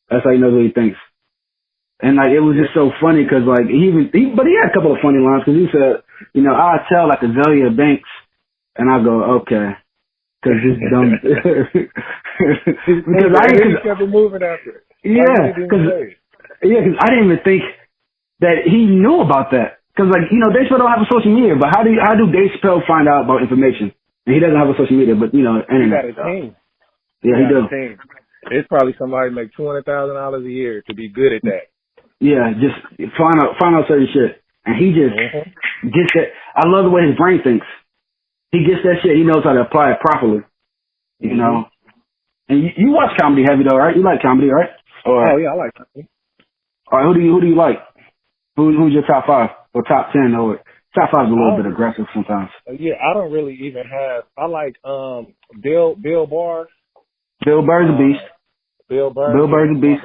That's how you know what he thinks. And like, it was just so funny because like but he had a couple of funny lines because he said, you know, I'll tell like Azalea Banks, and I go, okay, because it's dumb. Because he kept moving after it. Yeah, because I didn't even think that he knew about that. Because like, you know, Dave Chappelle don't have a social media, but how do Dave Chappelle find out about information? And he doesn't have a social media, but you know, internet. He got a team. Yeah, he does. It's probably somebody make $200,000 a year to be good at that. Yeah, just find out certain shit. And he just gets that. I love the way his brain thinks. He gets that shit. He knows how to apply it properly. You know? And you watch comedy heavy though, right? You like comedy, right? Oh yeah, I like comedy. All right, who do you like? Who's your top 5 or top 10 or top 5 is a little bit aggressive sometimes. Yeah, I don't really even have. I like Bill Barr. Bill Burr's a beast. Bill Burr's a beast.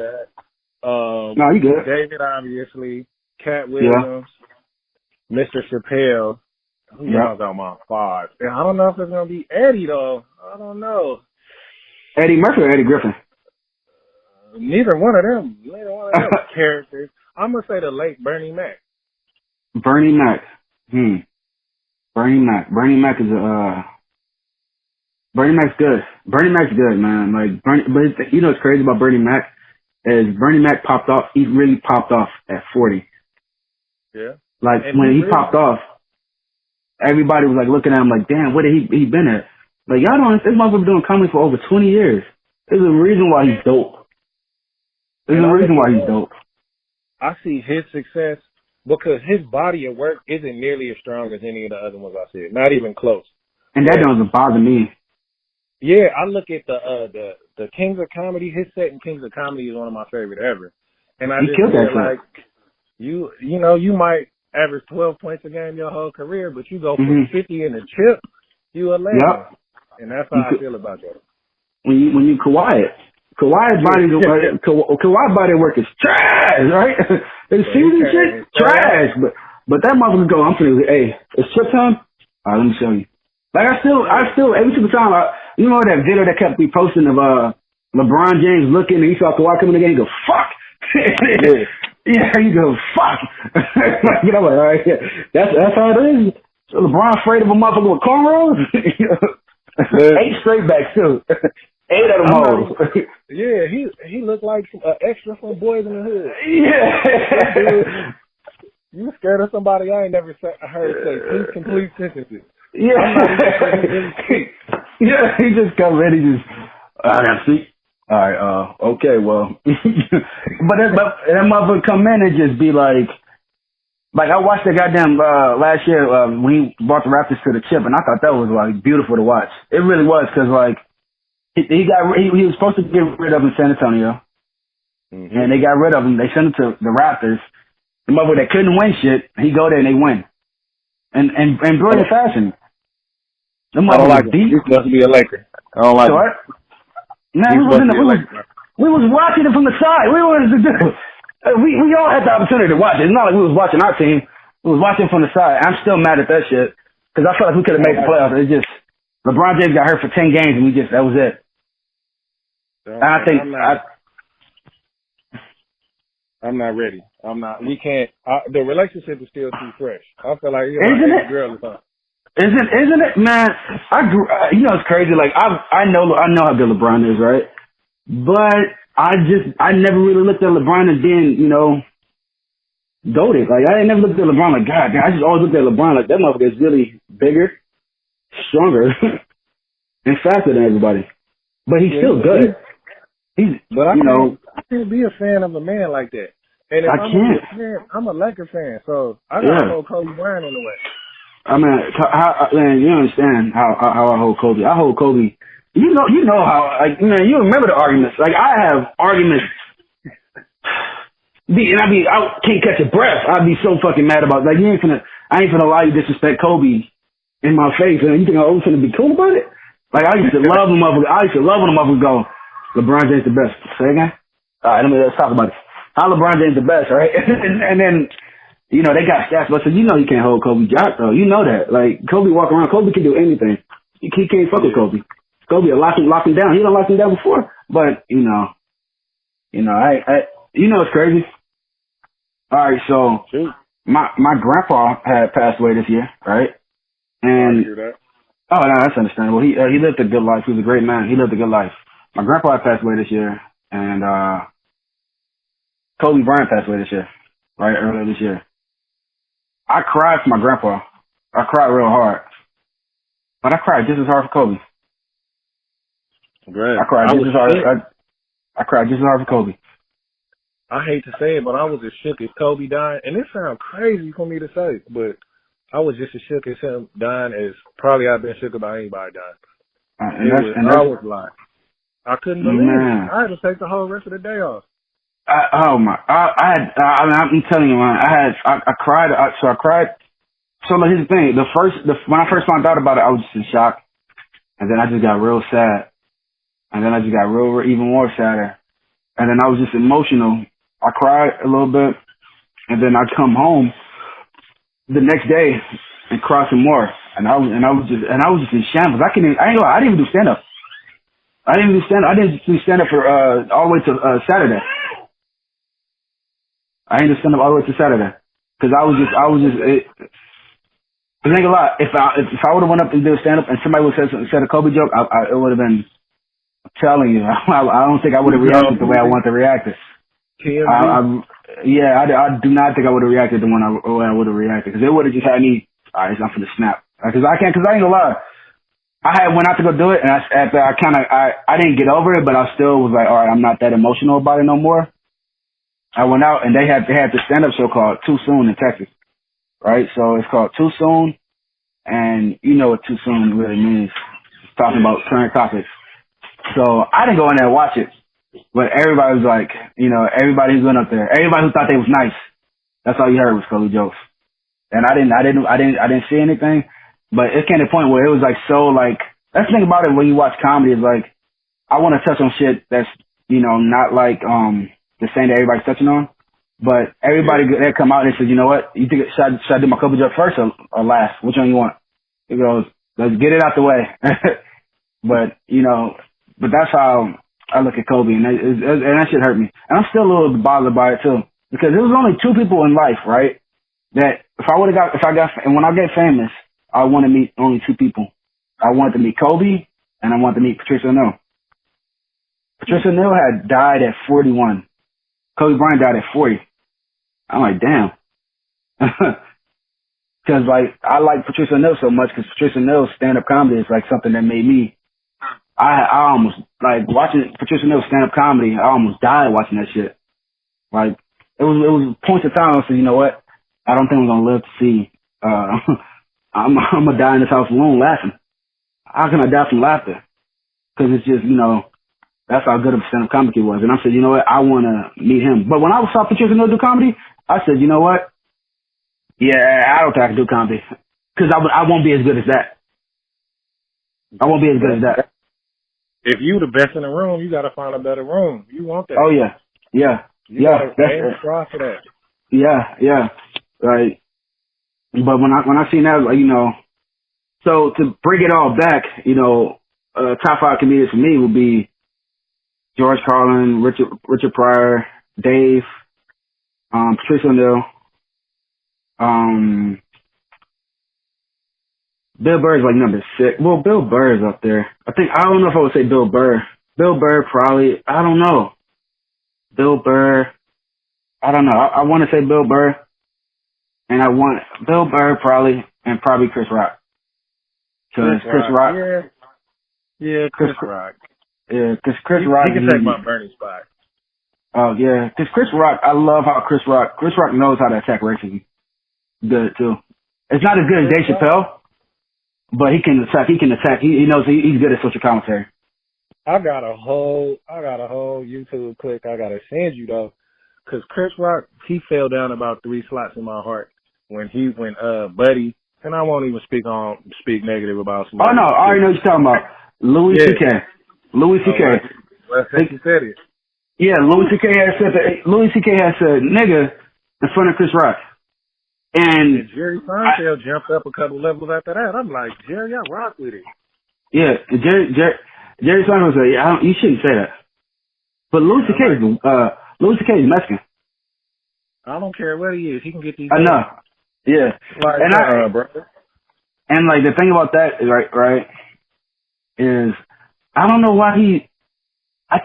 No, you good. David, obviously. Cat Williams. Mr. Chappelle. Who else on my 5? And I don't know if it's going to be Eddie, though. I don't know. Eddie Murphy or Eddie Griffin? Neither one of them characters. I'm going to say the late Bernie Mac. Bernie Mac. Bernie Mac. Bernie Mac is Bernie Mac's good. Bernie Mac's good, man. Like, but you know what's crazy about Bernie Mac? Is Bernie Mac popped off, he really popped off at 40. Yeah. Like, and when he popped off, everybody was like looking at him like, damn, what did he been at? Like, y'all don't, this motherfucker doing comedy for over 20 years. There's a reason why he's dope. I see his success because his body of work isn't nearly as strong as any of the other ones I said. Not even close. And that doesn't bother me. Yeah, I look at the Kings of Comedy. His set in Kings of Comedy is one of my favorite ever. And I just feel like you know, you might average 12 points a game your whole career, but you go for 50 in a chip, you a legend. Yep. And that's how I feel about that. When you Kawhi's body work is trash, right? His season shit trash, but that motherfucker go, I'm finna, hey, it's chip time. All right, let me show you. Like I still every single time you know that video that kept me posting of LeBron James looking and he saw Kawhi coming again, he go, fuck. Yeah, you go, fuck. You know what, all right, that's how it is. So LeBron afraid of a motherfucker with cornrows? 8 straight backs too. 8 of them hoes. Yeah, he looked like an extra from Boys in the Hood. Yeah. You scared of somebody I ain't never heard say 2 complete sentences. Yeah. Yeah, he just comes in, he just, I gotta see. All right, okay, well. but that motherfucker come in and just be like I watched that goddamn, last year, when he brought the Raptors to the chip, and I thought that was, like, beautiful to watch. It really was, because, like, he was supposed to get rid of him in San Antonio, and they got rid of him. They sent him to the Raptors. The motherfucker that couldn't win shit, he go there and they win. And brilliant fashion. The I don't like deep. He must be a Laker. I don't like it. Man, we was watching it from the side. We all had the opportunity to watch it. It's not like we was watching our team. We was watching from the side. I'm still mad at that shit. Because I felt like we could have made the playoffs. It's just, LeBron James got hurt for 10 games and that was it. And I think, I'm not ready. We can't, the relationship is still too fresh. I feel like, isn't it? Girl or something. Isn't it, man? I grew, you know, it's crazy. Like I know how good LeBron is, right? But I never really looked at LeBron as being, you know, goated. Like I never looked at LeBron like God. I just always looked at LeBron like that motherfucker is really bigger, stronger, and faster than everybody. But he's still good. But you know, I can't be a fan of a man like that. And if I I'm can't. a fan, I'm a Laker fan, so I gotta hold Kobe Bryant in the way. I mean, man, you understand how I hold Kobe. I hold Kobe. You know how, like, man, you remember the arguments. Like, I have arguments. I can't catch a breath. I'd be so fucking mad about it. Like, I ain't finna allow you to disrespect Kobe in my face. And you think I'm always finna be cool about it? Like, I used to love him. I used to love when the motherfuckers go, LeBron James the best. Say again? All right, let's talk about it. How LeBron James the best, right? and then, you know, they got stats, but so you know you can't hold Kobe Jock, though. You know that. Like, Kobe walk around. Kobe can do anything. He can't fuck with Kobe. Kobe will lock him down. He done locked him down before. But, you know, you know it's crazy. All right, so my grandpa had passed away this year, right? And oh no, that's understandable. He lived a good life. He was a great man. He lived a good life. My grandpa had passed away this year, and Kobe Bryant passed away this year, right? Earlier this year. I cried for my grandpa. I cried real hard, but I cried just as hard for Kobe. Great. I cried just as hard. I cried just as hard for Kobe. I hate to say it, but I was as shook as Kobe dying, and it sounds crazy for me to say, but I was just as shook as him dying as probably I've been shook about anybody dying. I was like, I couldn't believe it. I had to take the whole rest of the day off. I'm telling you, man, I cried. I cried. So like, here's the thing. When I first found out about it, I was just in shock, and then I just got real sad, and then I just got even more sadder, and then I was just emotional. I cried a little bit, and then I'd come home the next day and cry some more, and I was just in shambles. I didn't even do stand up. I didn't do stand up for all the way to Saturday. I didn't do stand up all the way to Saturday because I was just. It ain't gonna lie. If I would have went up and did stand up and somebody would have said a Kobe joke, it would have been. I'm telling you, I don't think I would have reacted the way I wanted to react. I do not think I would have reacted the way I would have reacted because it would have just had me. All right, I'm finna snap because I ain't gonna lie. I went out to go do it and I didn't get over it, but I still was like, all right, I'm not that emotional about it no more. I went out and they had this stand up show called Too Soon in Texas, right? So it's called Too Soon, and you know what Too Soon really means. It's talking about current topics. So I didn't go in there and watch it. But everybody was like, you know, everybody who went up there, everybody who thought they was nice, that's all you heard was Kobe jokes. And I didn't see anything, but it came to a point where it was like so like, that's the thing about it when you watch comedy is like, I want to touch on shit that's, you know, not like, the same that everybody's touching on, but everybody that come out and says, you know what, you think, should I do my Kobe joke first or last? Which one you want? He goes, let's get it out the way. But, you know, but that's how I look at Kobe, and that shit hurt me. And I'm still a little bothered by it too, because there was only two people in life, right? That and when I get famous, I want to meet only two people. I wanted to meet Kobe, and I wanted to meet Patricia O'Neal. Patricia O'Neal had died at 41. Kobe Bryant died at 40. I'm like, damn. Because like I like Patricia O'Neal so much, because Patricia O'Neal's stand-up comedy is like something that made me. I almost, like, watching Patricia O'Neal's stand-up comedy, I almost died watching that shit. Like, it was points of time I said, you know what? I don't think I'm going to live to see, I'm going to die in this house alone laughing. How can I die from laughter? Because it's just, you know, that's how good of a stand-up comic he was. And I said, you know what? I want to meet him. But when I saw Patricia O'Neal do comedy, I said, you know what? Yeah, I don't think I can do comedy. Because I won't be as good as that. I won't be as good as that. If you the best in the room, you got to find a better room. You want that. Oh, yeah. Yeah. You got to aim try for that. Yeah. Right. But when I seen that, like, you know, so to bring it all back, you know, top 5 comedians for me would be George Carlin, Richard Pryor, Dave, Patricia O'Neal, Bill Burr's like number 6. Well, Bill Burr's up there. I don't know if I would say Bill Burr. Bill Burr probably, I don't know. Bill Burr, I don't know. I want to say Bill Burr, and I want Bill Burr probably, and probably Chris Rock. Cause Chris Rock. Yeah, Chris Rock. Yeah, cause Chris Rock. He can take my Bernie spot. Oh yeah, cause Chris Rock, I love how Chris Rock knows how to attack racism. Good too. It's not as good as Dave Chappelle, but he can attack. He knows he's good at social commentary. I got a whole YouTube clip I gotta send you though, cause Chris Rock, he fell down about 3 slots in my heart when Buddy, and I won't even speak negative about somebody. Oh no, I already know what you're talking about. Louis C.K. Louis C.K. Well, I think he said it. Yeah, Louis C.K. has said nigga in front of Chris Rock. And Jerry Seinfeld jumped up a couple levels after that. I'm like, Jerry, I rock with it. Yeah, Jerry Seinfeld said, you shouldn't say that. But Louis C.K. is Mexican. I don't care what he is. He can get these. I know. Yeah. Like, bro. And like the thing about that is right, is I don't know why I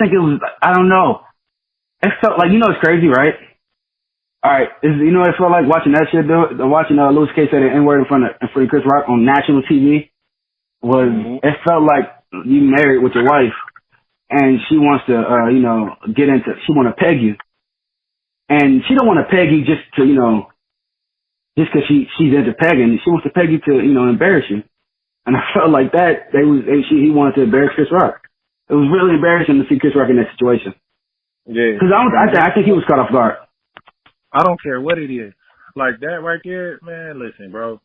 don't know. It felt like, it's crazy, right? All right, you know what it felt like watching that shit, watching Louis C.K. say the N-word in front of Chris Rock on national TV was, It felt like you married with your wife and she wants to, she want to peg you. And she don't want to peg you just to, just cause she's into pegging. She wants to peg you to, embarrass you. And I felt like that, he wanted to embarrass Chris Rock. It was really embarrassing to see Chris Rock in that situation. Yeah. Cause I think he was caught off guard. I don't care what it is. Like that right there, man, listen, bro.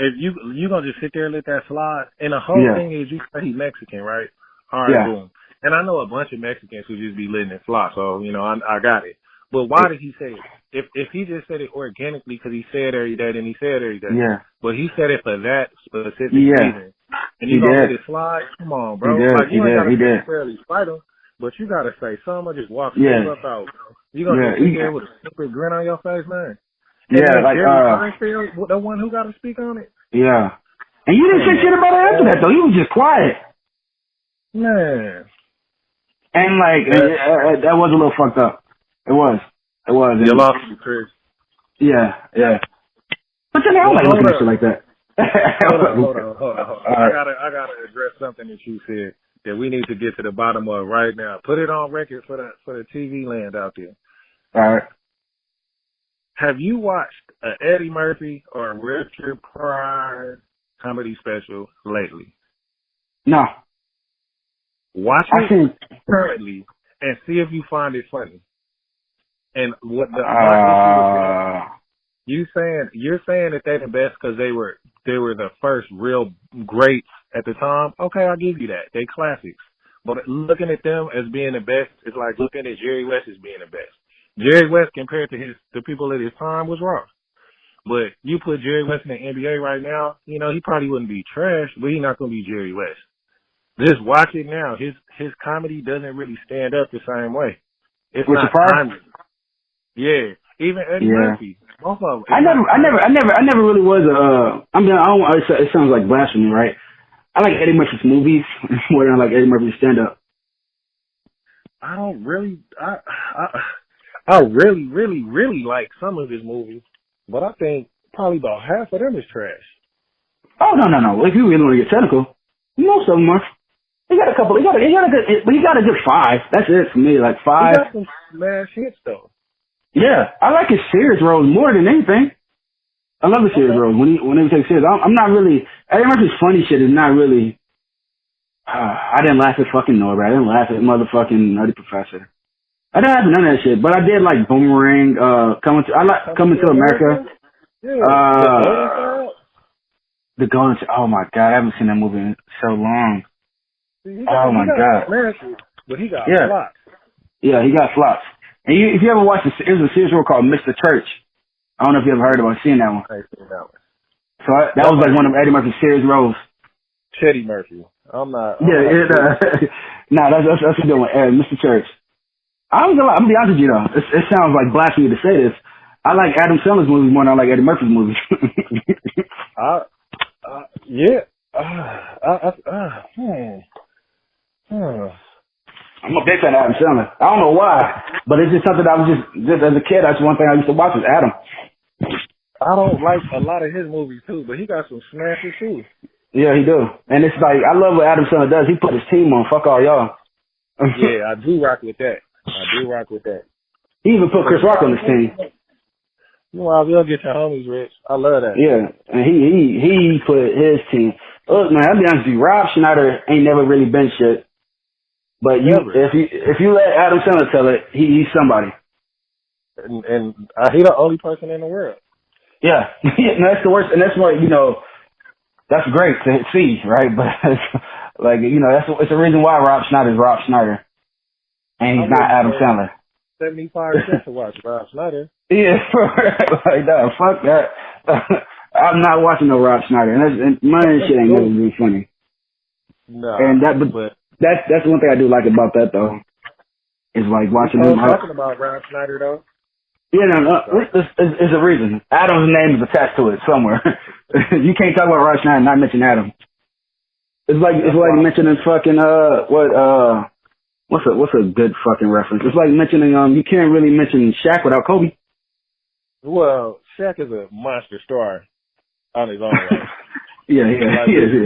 If you gonna just sit there and let that slide, and the whole thing is you say he's Mexican, right? All right, boom. And I know a bunch of Mexicans who just be letting it fly, so, I got it. But why did he say it? If he just said it organically because he said every day, then he said every day. Yeah. But he said it for that specific reason. And you gonna let it slide? Come on, bro. You ain't gotta necessarily fight him, but you gotta say something or just walk straight up out, bro. You gonna sit there with a stupid grin on your face, man? And like Jerry Seinfeld, the one who got to speak on it. Yeah. And you didn't say shit about it after that though. You was just quiet, man. And like that was a little fucked up. It was. You lost me, Chris. Yeah. But then I don't like looking at shit like that. Hold on. I gotta address something that you said that we need to get to the bottom of right now. Put it on record for the TV land out there. All right. Have you watched an Eddie Murphy or a Richard Pryor comedy special lately? No. Watch it currently and see if you find it funny. And what you're saying that they're the best because they were the first real greats at the time. Okay, I'll give you that. They classics. But looking at them as being the best is like looking at Jerry West as being the best. Jerry West compared to the people at his time was raw. But you put Jerry West in the NBA right now, he probably wouldn't be trash, but he's not gonna be Jerry West. Just watch it now. His comedy doesn't really stand up the same way. It's not timeless. Yeah. Even Eddie Murphy. Both of them. I never really was it sounds like blasphemy, right? I like Eddie Murphy's movies more than I like Eddie Murphy's stand up. I don't really I really, really, really like some of his movies, but I think probably about half of them is trash. Oh no. If you really want to get technical, most of them are. He got a couple. He got a good 5. That's it for me. Like 5. He got some smash hits though. Yeah, I like his serious roles more than anything. I love the serious roles when he takes serious. I'm not really. Eddie Murphy's funny shit is not really. I didn't laugh at fucking Norbert. I didn't laugh at motherfucking Nutty Professor. I didn't have none of that shit, but I did like Boomerang, Coming to America. The Golden Child. Oh my god, I haven't seen that movie in so long. Oh my god. But he got flops. Yeah, he got flops. And if you ever watched there's a series called Mr. Church. I don't know if you ever heard about seeing that one. I seen that one. So that was like one of Eddie Murphy's series roles. Chetty Murphy. I'm not. Nah, that's a good one. Mr. Church. I'm gonna be honest with you though. It sounds like blasphemy to say this. I like Adam Sandler's movies more than I like Eddie Murphy's movies. Yeah. a big fan of Adam Sandler. I don't know why, but it's just something that I was just as a kid. That's one thing I used to watch was Adam. I don't like a lot of his movies too, but he got some snatches too. Yeah, he do. And it's like I love what Adam Sandler does. He put his team on. Fuck all y'all. Yeah, I do rock with that. He even put Chris Rock on his team. You might as well get your homies rich. I love that. Yeah, and he put his team. Look, man, I'll be honest with you. Rob Schneider ain't never really been shit. But if you let Adam Sandler tell it, he's somebody. And he's the only person in the world. Yeah, and that's the worst. And that's what that's great to see, right? But like it's a reason why Rob Schneider is Rob Schneider, and he's not Adam Sandler. 75 to watch Rob Schneider. Yeah, like that. Fuck that. I'm not watching no Rob Schneider, and my shit ain't never been funny. No, and that's one thing I do like about that though, is like watching him. Talking about Rob Schneider though. Yeah, no, there's a reason. Adam's name is attached to it somewhere. You can't talk about Rob Schneider and not mention Adam. It's like mentioning fucking what's a good fucking reference? It's like mentioning you can't really mention Shaq without Kobe. Well, Shaq is a monster star on his own way. Yeah.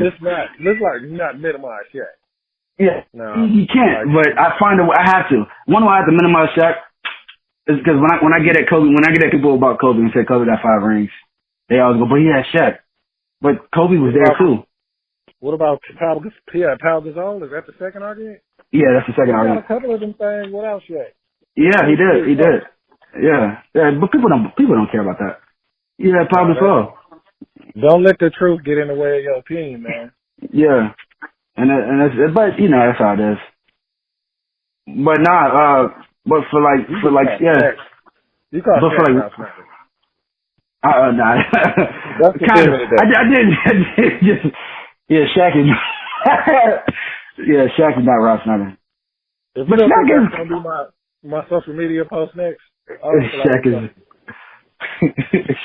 Let's not minimize Shaq. Yeah, no, you can't. But I find I have to. One way I have to minimize Shaq is because when I get at Kobe, when I get at people about Kobe and say Kobe got 5 rings, they always go, but he had Shaq. But Kobe was there too. What about Pau Gasol? Is that the second argument? Yeah, that's the second argument. Got a couple of them things without Shaq. Yeah, he did. Yeah, but people don't care about that. Yeah, Pau Gasol. Don't let the truth get in the way of your opinion, man. Yeah, and but that's how it is. But but for yeah. You call Shaq nah. That's the kind of. I did just. Yeah, Shaq is. Yeah, Shaq is not Rob Schneider. If you don't think that's gonna be my social media post next,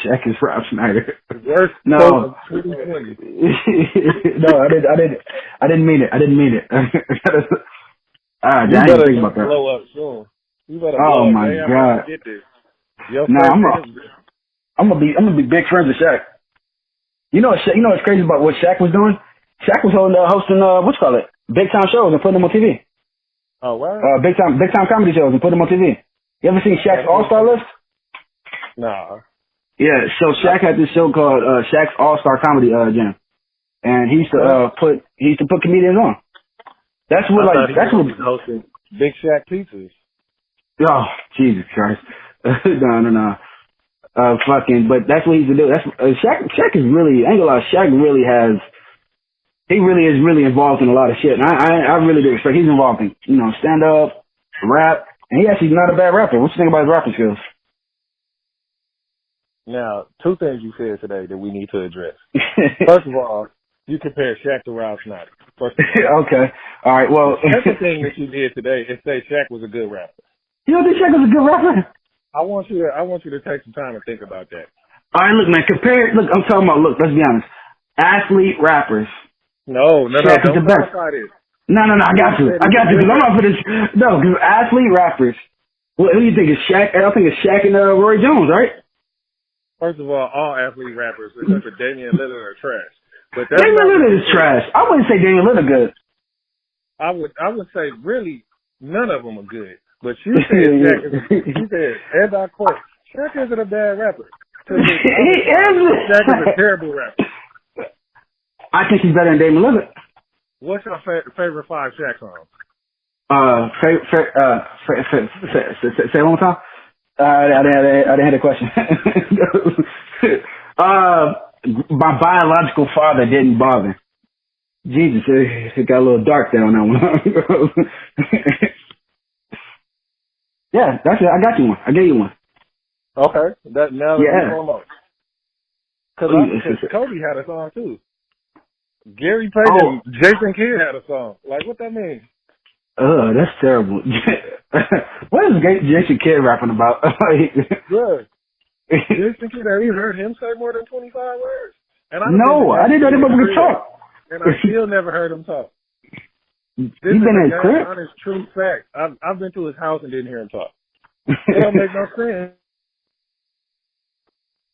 Shaq is Rob Schneider. Worst no. 2020. No, I didn't mean it. I didn't think about that. Blow up soon. You better oh my God. Get this. I'm gonna be big friends with Shaq. You know what's crazy about what Shaq was doing? Shaq was hosting big time shows and putting them on TV. Oh wow. Big time comedy shows and putting them on TV. You ever seen Shaq's All-Star list? Nah. Yeah, so Shaq had this show called Shaq's All-Star Comedy Jam, and he used to put comedians on. That's what he's hosting Big Shaq pizzas. Oh Jesus Christ! No. But that's what he used to do. That's Shaq is really, I ain't gonna lie, Shaq really is really involved in a lot of shit. And I really do respect. He's involved in, stand up, rap, and he actually's not a bad rapper. What you think about his rapping skills? Now, 2 things you said today that we need to address. First of all, you compare Shaq to Rob Schneider. Okay. All right. Well, the second thing that you did today is say Shaq was a good rapper. You don't think Shaq was a good rapper? I want you to take some time to think about that. All right, look, man. I'm talking about. Look, let's be honest. Athlete rappers. No. Shaq is the best. No. I got you. Because I'm not for this. No, because athlete rappers. Who do you think is Shaq? I think it's Shaq and Roy Jones, right? First of all athlete rappers except for Damian Lillard are trash. But Damian Lillard is trash. I wouldn't say Damian Lillard good. I would say really none of them are good. But you said Shaq and I quote, Shaq isn't a bad rapper. He is. Shaq is a terrible rapper. I think he's better than Damian Lillard. What's your favorite 5 Shaq songs? Say one more time. I didn't hear the question. My biological father didn't bother. Jesus, it got a little dark there on that one. Yeah, that's it. I got you one. I gave you one. Okay. Now yeah. Because Kobe had a song too. Gary Payton and Jason Kidd had a song. Like, what that mean? That's terrible. What is Jason Kidd rapping about? Good. Jason Kidd, have you heard him say more than 25 words? And I didn't know that motherfucker talk. And I still never heard him talk. This You is been a in his crib? honest, true fact. I've been to his house and didn't hear him talk. It don't make no sense.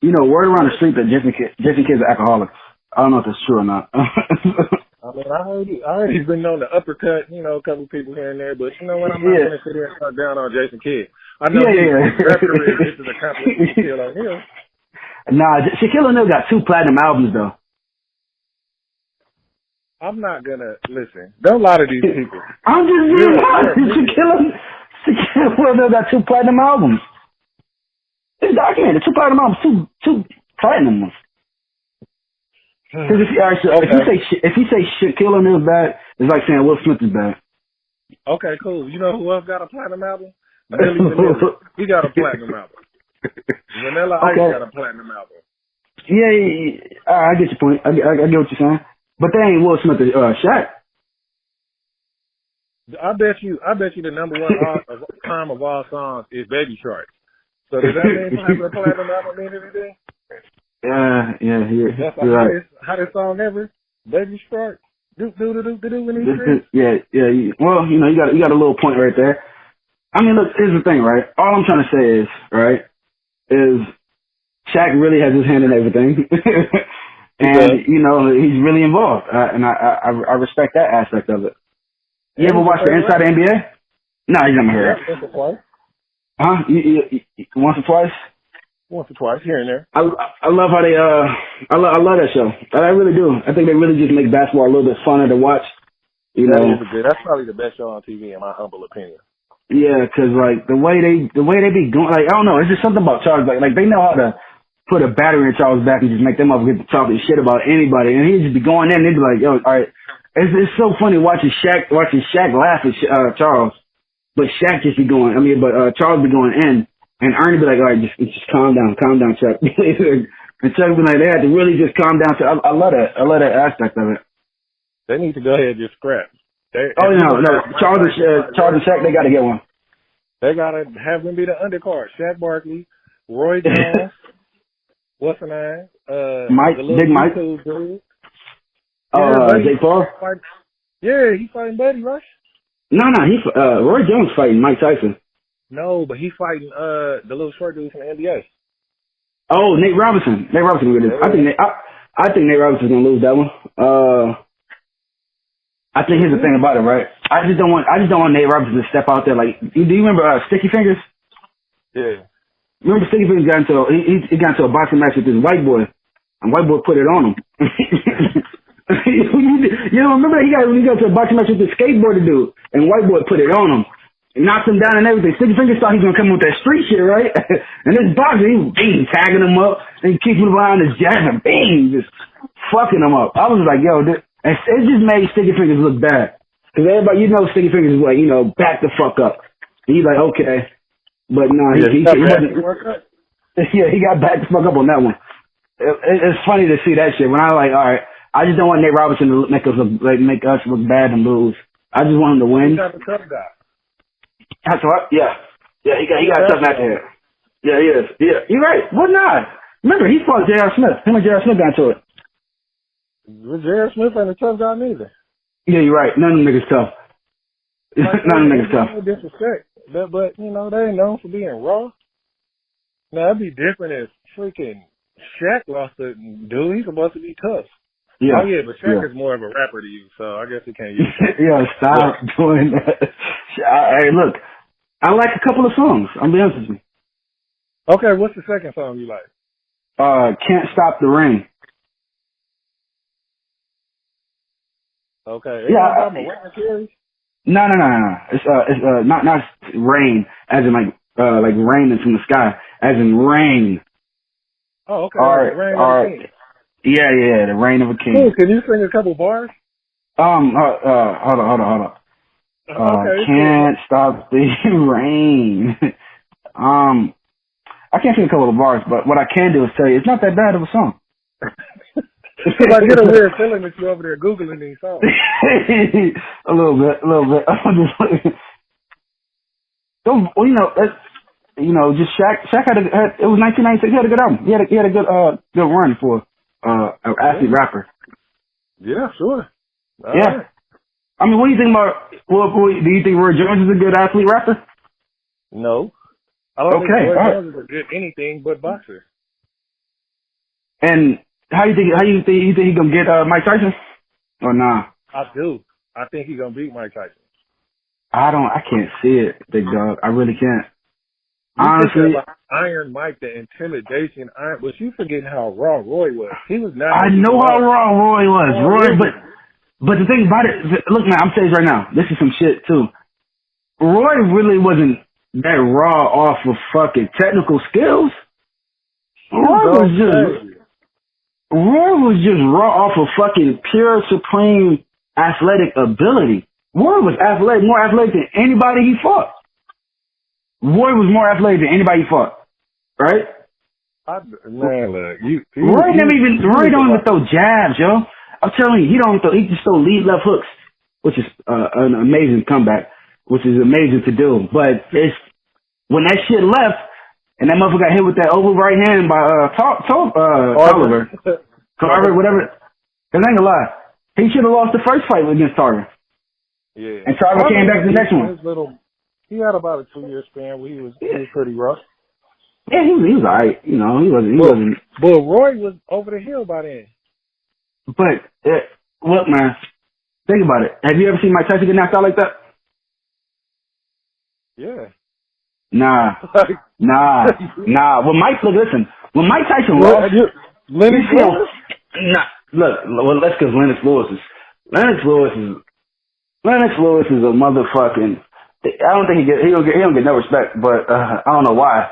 You know, word around the street that Jason Kidd's an alcoholic. I don't know if that's true or not. I mean, I heard he's been known to uppercut, you know, a couple people here and there, but you know what? I'm not going to sit here and talk down on Jason Kidd. I know he's referee. This is a compliment to Shaquille O'Neal. Nah, Shaquille O'Neal got 2 platinum albums though. I'm not gonna listen. Don't lie to these people. I'm just being honest. Shaquille O'Neal got 2 platinum albums. It's documented. 2 platinum albums, two platinum ones. Because if you say Shaquille O'Neal's bad, it's like saying Will Smith is bad. Okay, cool. You know who else got a platinum album? Millie Vanilli. He got a platinum album. Vanilla Ice got a platinum album. Yeah. I get your point. I get what you're saying. But they ain't Will Smith, Shaq. I bet you the number one time of all songs is Baby Shark. So does that mean having a platinum album mean anything? Yeah. That's the hottest song ever. Baby Shark. Do when he's free. Yeah. Well, you know, you got a little point right there. I mean, look, here's the thing, right? All I'm trying to say is Shaq really has his hand in everything. And, you know, he's really involved. And I respect that aspect of it. You ever watch the Inside the NBA? No, he's never heard. Once or twice. Huh? You once or twice? Once or twice, here and there. I love how they, I love that show. I really do. I think they really just make basketball a little bit funner to watch. You know. That's probably the best show on TV in my humble opinion. Yeah, cause like the way they be going, like, I don't know, it's just something about Charles, like they know how to put a battery in Charles' back and just make them up get to talking shit about anybody, and he'd just be going in and they'd be like, yo, all right, it's so funny watching Shaq laugh at Charles, but Shaq just be going, Charles be going in, and Ernie be like, all right, just calm down, Chuck, and Chuck be like, they had to really just calm down. I love that aspect of it. They need to go ahead and just scrap. No, Charles and Shaq, they got to get one. They got to have them be the undercard. Shaq Barkley, Roy Jones, what's the name? Big Mike. Dude. Jake Paul? Yeah, he's fighting Buddy, right? No, Roy Jones fighting Mike Tyson. No, but he's fighting the little short dude from the NBA. Oh, Nate Robinson. I think Nate Robinson's gonna lose that one. I think here's the thing about it, right? I just don't want Nate Robinson to step out there like. Do you remember Sticky Fingers? Yeah. Remember Sticky Fingers got into he got into a boxing match with this white boy, and white boy put it on him. You know, remember he got to a boxing match with this skateboarder dude, and white boy put it on him, and knocked him down and everything. Sticky Fingers thought he was gonna come with that street shit, right? And this boxer, he was tagging him up, and he keeping him behind his jab and just fucking him up. I was like, yo, it just made Sticky Fingers look bad. Cause everybody, you know, Sticky Fingers is like, you know, back the fuck up. And he's like, okay. But no, he wasn't. Yeah, he got back the fuck up on that one. It's funny to see that shit. When I like, all right, I just don't want Nate Robinson to make us look bad and lose. I just want him to win. He's not a tough guy. That's what? Yeah. Yeah, he got a tough match here. Yeah, he is. Yeah, you're right. What not? Remember, he fought J.R. Smith. Him and J.R. Smith got into it. J.R. Smith ain't a tough guy neither. Yeah, you're right. None of them niggas tough. None of them niggas tough. No disrespect. But, you know, they ain't known for being raw. Now, it'd be different if freaking Shaq lost to dude. He's supposed to be tough. Yeah. Oh, yeah, but Shaq is more of a rapper to you, so I guess he can't use it. Yeah, stop doing that. Hey, look, I like a couple of songs. I'll be honest with you. Okay, what's the second song you like? Can't Stop the Rain. Okay. Yeah. No. It's not rain, as in like raining from the sky, as in rain. Oh, okay. Rain of a King. Yeah, the Reign of a King. Cool. Can you sing a couple bars? Hold on. Okay. Can't stop the rain. I can't sing a couple of bars, but what I can do is tell you it's not that bad of a song. I get a weird feeling that you're over there Googling these songs. a little bit. Just Shaq had it was 1996. He had a good album. He had a good run for an athlete rapper. Yeah, sure. All yeah. Right. I mean, what do you think about? Do you think Roy Jones is a good athlete rapper? No, I don't think Roy right. Jones is a good anything but boxer. And how you think he gonna get Mike Tyson? Or nah? I do. I think he's gonna beat Mike Tyson. I can't see it, big dog. I really can't. You Honestly, Iron Mike, the intimidation, but you forgetting how raw Roy was. He was not. I know how raw Roy was, but the thing about it, look, man, I'm saying this right now. This is some shit too. Roy really wasn't that raw off of fucking technical skills. Roy was just raw off of fucking pure supreme athletic ability. Roy was more athletic than anybody he fought. Roy was more athletic than anybody he fought, right? Roy don't even throw jabs, yo. I'm telling you, he just throw lead left hooks, which is an amazing comeback, which is amazing to do. But it's when that shit left and that motherfucker got hit with that over right hand by Tolliver, whatever. Cause I ain't gonna lie, he should have lost the first fight against Tarver. Yeah, and Tarver came back the next one. He had about a 2-year span where he was pretty rough. Yeah, he was alright. You know, he wasn't. But Roy was over the hill by then. But look, man, think about it. Have you ever seen Mike Tyson get knocked out like that? Yeah. Nah. When Mike Tyson lost, Lennox Lewis? Let's go Lennox Lewis is a motherfucking. I don't think he don't get no respect, but I don't know why.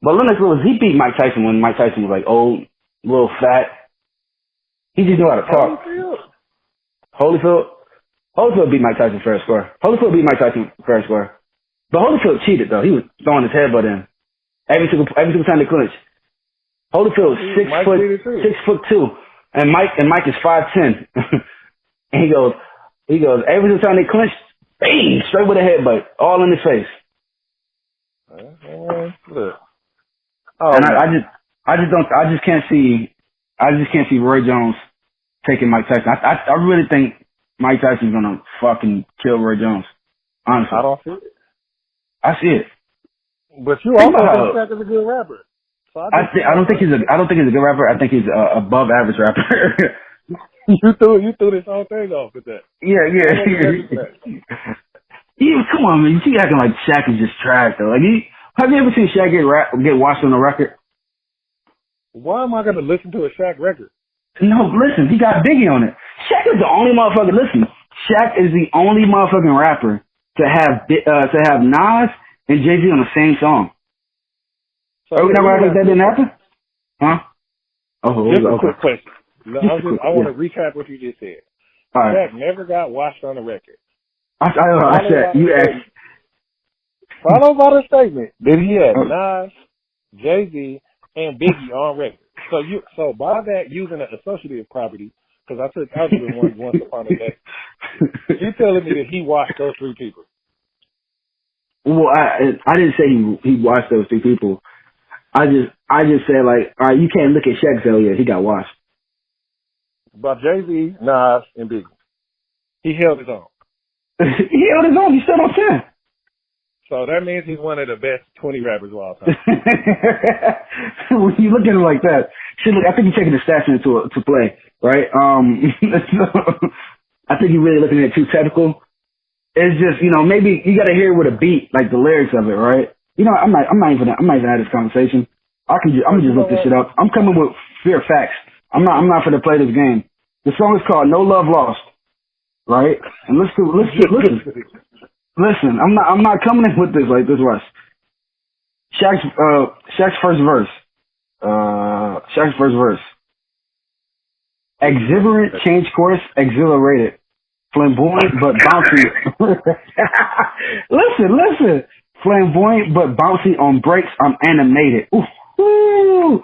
But Lennox Lewis, he beat Mike Tyson when Mike Tyson was like old, little fat. He just knew how to talk. Holyfield beat Mike Tyson fair score. But Holyfield cheated though. He was throwing his headbutt in every single time they clinched. Holyfield is 6'2", and Mike is 5'10", and he goes every single time they clinched, bang, straight with a headbutt, all in his face. Look. And I just can't see Roy Jones taking Mike Tyson. I really think Mike Tyson's gonna fucking kill Roy Jones. Honestly, I don't see it. I see it. But you also think Shaq is a good rapper. So I don't think he's a good rapper. I think he's a above average rapper. You threw this whole thing off with that. Yeah. Come on, man. You keep acting like Shaq is just trash though. Like, have you ever seen Shaq get watched on a record? Why am I gonna listen to a Shaq record? No, listen. He got Biggie on it. Shaq is the only motherfucker. Listen, Shaq is the only motherfucking rapper to have Nas and Jay-Z on the same song. So are we not gonna that didn't happen? Huh? Just a quick question. I want to recap what you just said. All right. Shaq never got watched on the record. I said you asked. Follow by the statement that he had Nas, Jay-Z, and Biggie on record. So by that, using an associative property, because I took algebra once upon a day, you're telling me that he watched those three people. Well, I didn't say he watched those three people. I just said, like, all right, you can't look at Shaq and say, oh yeah, he got washed. By Jay-Z, Nas, and Biggie. He held his own. He held his own. He stood on 10. So that means he's one of the best 20 rappers of all time. When you look at him like that, look, I think you're taking the stats into play, right? I think you're really looking at it too technical. It's just, maybe you got to hear it with a beat, like the lyrics of it, right? I'm not even have this conversation. I'm gonna just look this shit up. I'm coming with fair facts. I'm not gonna play this game. The song is called "No Love Lost," right? And listen. I'm not coming in with this like this. Rush. Shaq's first verse. Exuberant, change course, exhilarated, flamboyant but bouncy. Listen. Flamboyant but bouncy on breaks. I'm animated. Ooh.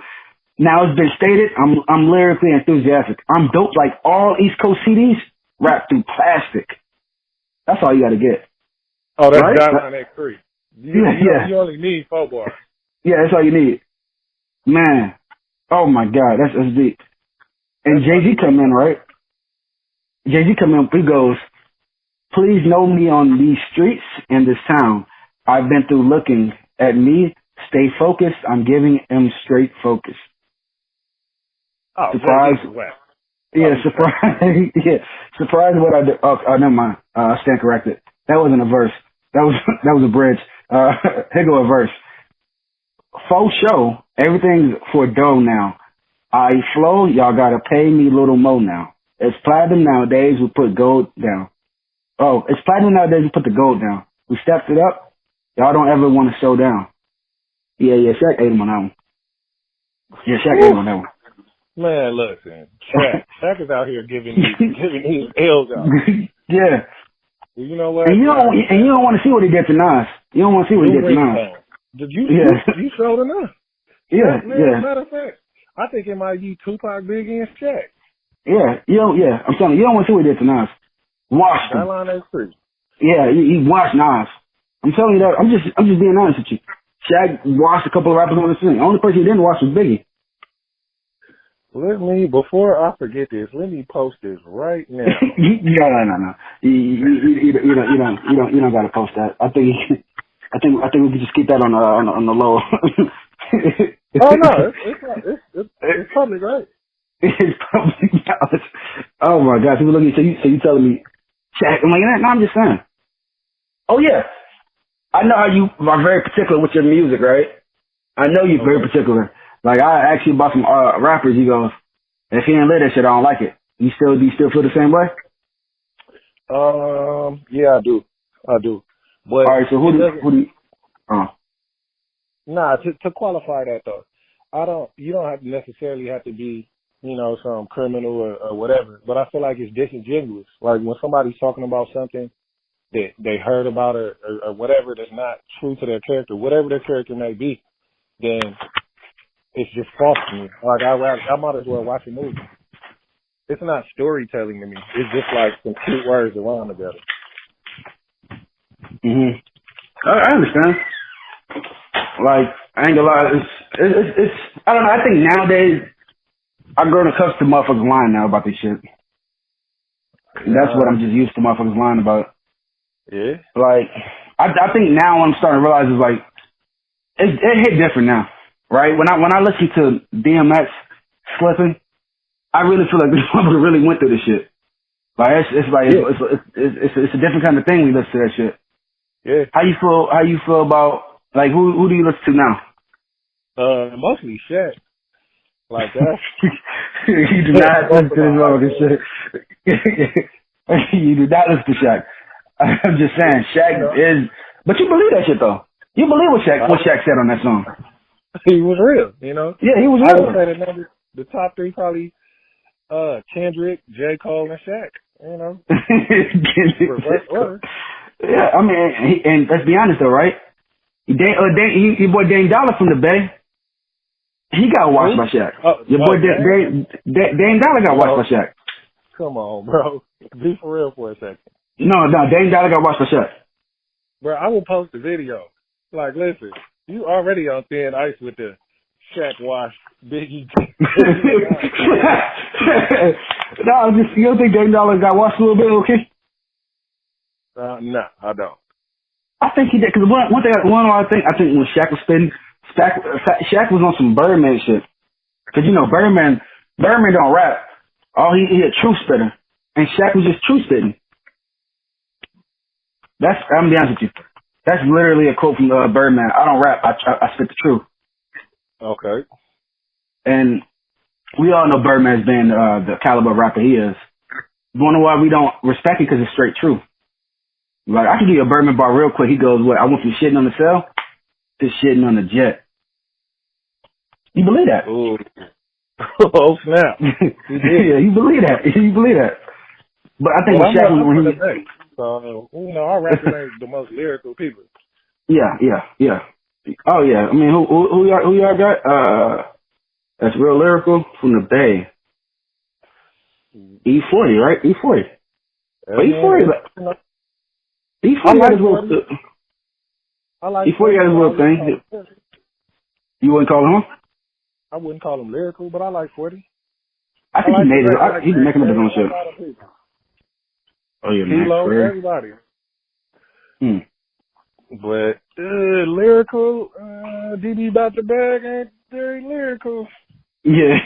Now it's been stated. I'm lyrically enthusiastic. I'm dope like all East Coast CDs wrapped through plastic. That's all you got to get. Oh, that's right? Guideline X3. You only need 4 bars. Yeah, that's all you need. Man. Oh my God, that's deep. And Jay-Z come in, right? He goes, Please know me on these streets in this town. I've been through looking at me. Stay focused. I'm giving him straight focus. Oh, surprise. Yeah, surprise. Yeah, surprise what I did. Oh, never mind. I stand corrected. That wasn't a verse. That was a bridge. Here go a verse. Faux show. Everything's for dough now. I flow. Y'all gotta pay me little mo now. It's platinum nowadays. We put gold down. Oh, it's platinum nowadays. We put the gold down. We stepped it up. Y'all don't ever want to show down. Yeah, Shaq ate him on that one. Yeah, Shaq ate him on that one. Man, listen, Shaq is out here giving these L's out. Yeah. You know what? And you don't want to see what he did to Nas. You don't want to see what he did to Nas. You showed enough. Yeah, man, matter of fact, I think it might be Tupac, Biggie, and Shaq. Yeah, I'm telling you, you don't want to see what he did to Nas. Washed him. That line is free. Yeah, he washed Nas. I'm telling you that. I'm just being honest with you. Shaq washed a couple of rappers on the scene. The only person he didn't wash was Biggie. Before I forget this, let me post this right now. No. You don't gotta post that. I think we can just keep that on the low. Oh no, it's public, right? It's public knowledge. Oh my gosh, people looking. So you telling me, Shaq? I'm like, no, I'm just saying. Oh yeah, I know how you are very particular with your music, right? I know you're very particular. Like, I asked you about some rappers. He goes, if he ain't lit that shit, I don't like it. Do you still feel the same way? Yeah, I do. But all right, so who do you? Nah, to qualify that though, you don't have to necessarily have to be, some criminal or whatever. But I feel like it's disingenuous. Like when somebody's talking about something that they heard about or whatever that's not true to their character, whatever their character may be, then it's just false to me. Like I might as well watch a movie. It's not storytelling to me. It's just like some cute words around together. Mhm. I understand. Like, I ain't gonna lie. It's I don't know. I think nowadays I've grown accustomed to motherfuckers lying now about this shit. And that's what I'm just used to motherfuckers lying about. Yeah. Like, I think now what I'm starting to realize is like it hit different now. Right? When I listen to DMX slipping, I really feel like this motherfucker really went through this shit. Like it's a different kind of thing when you listen to that shit. Yeah. How you feel about, like, who do you listen to now? Mostly Shaq. Like that. You do not listen to this motherfucking shit. You do not listen to Shaq. I'm just saying, Shaq is, but you believe that shit though. You believe what Shaq said on that song. He was real, Yeah, he was real. I would say the top three probably Kendrick, J. Cole, and Shaq. Reverse order. Yeah, I mean, and let's be honest though, right? Your boy Dame Dollar from the Bay, he got watched by Shaq. Your boy Dame Dollar got watched by Shaq. Come on, bro. Be for real for a second. No, Dame Dollar got watched by Shaq. Bro, I will post the video. Like, listen, you already on thin ice with the Shaq wash, Biggie. No, you don't think Dame Dollar got washed a little bit, okay? No, I don't. I think he did, because I think when Shaq was spitting, Shaq was on some Birdman shit. Because, Birdman don't rap. He a truth spitter. And Shaq was just truth spitting. I'm gonna be honest with you. That's literally a quote from Birdman. I don't rap. I spit the truth. Okay. And we all know Birdman's been the caliber of rapper he is. You wanna know why we don't respect it? Because it's straight truth. Like, I can give you a Birdman bar real quick. He goes, what? I went from shitting on the cell to shitting on the jet. You believe that? Ooh. Oh, snap. Yeah, you believe that. You believe that. But I think Shaq was when he... So, our rappers ain't the most lyrical people. Yeah. Oh, yeah. I mean, who y'all got? That's real lyrical from the Bay. E40, right? E40. But E40... E40 got his little... E40 got his little thing. You wouldn't call him? I wouldn't call him lyrical, but I like 40. I think he made it. He's making up his own shit. Oh, yeah, Max Kilo, Fur. everybody. But lyrical, DB about the bag ain't very lyrical. Yeah.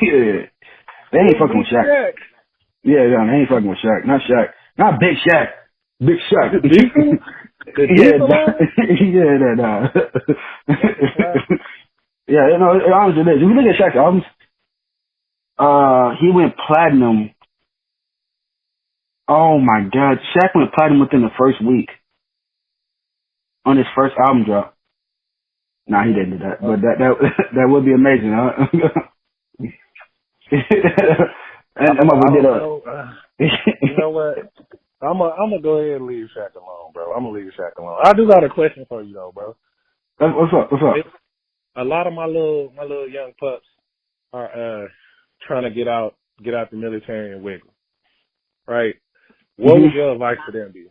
They ain't fucking with Shaq. Yeah, they ain't fucking with Shaq. Not Shaq. Not Big Shaq. Big Shaq. The diesel? The diesel line? Yeah, nah. Yeah, you know, honestly, it is. If you look at Shaq's albums, he went platinum. Oh my God, Shaq went platinum within the first week on his first album drop. Nah, he didn't do that, but that would be amazing, huh? And you know what? I'm gonna go ahead and leave Shaq alone, bro. I'm gonna leave Shaq alone. I do got a question for you though, bro. What's up? A lot of my little young pups are trying to get out the military and wiggle. Right? What would your advice for them be?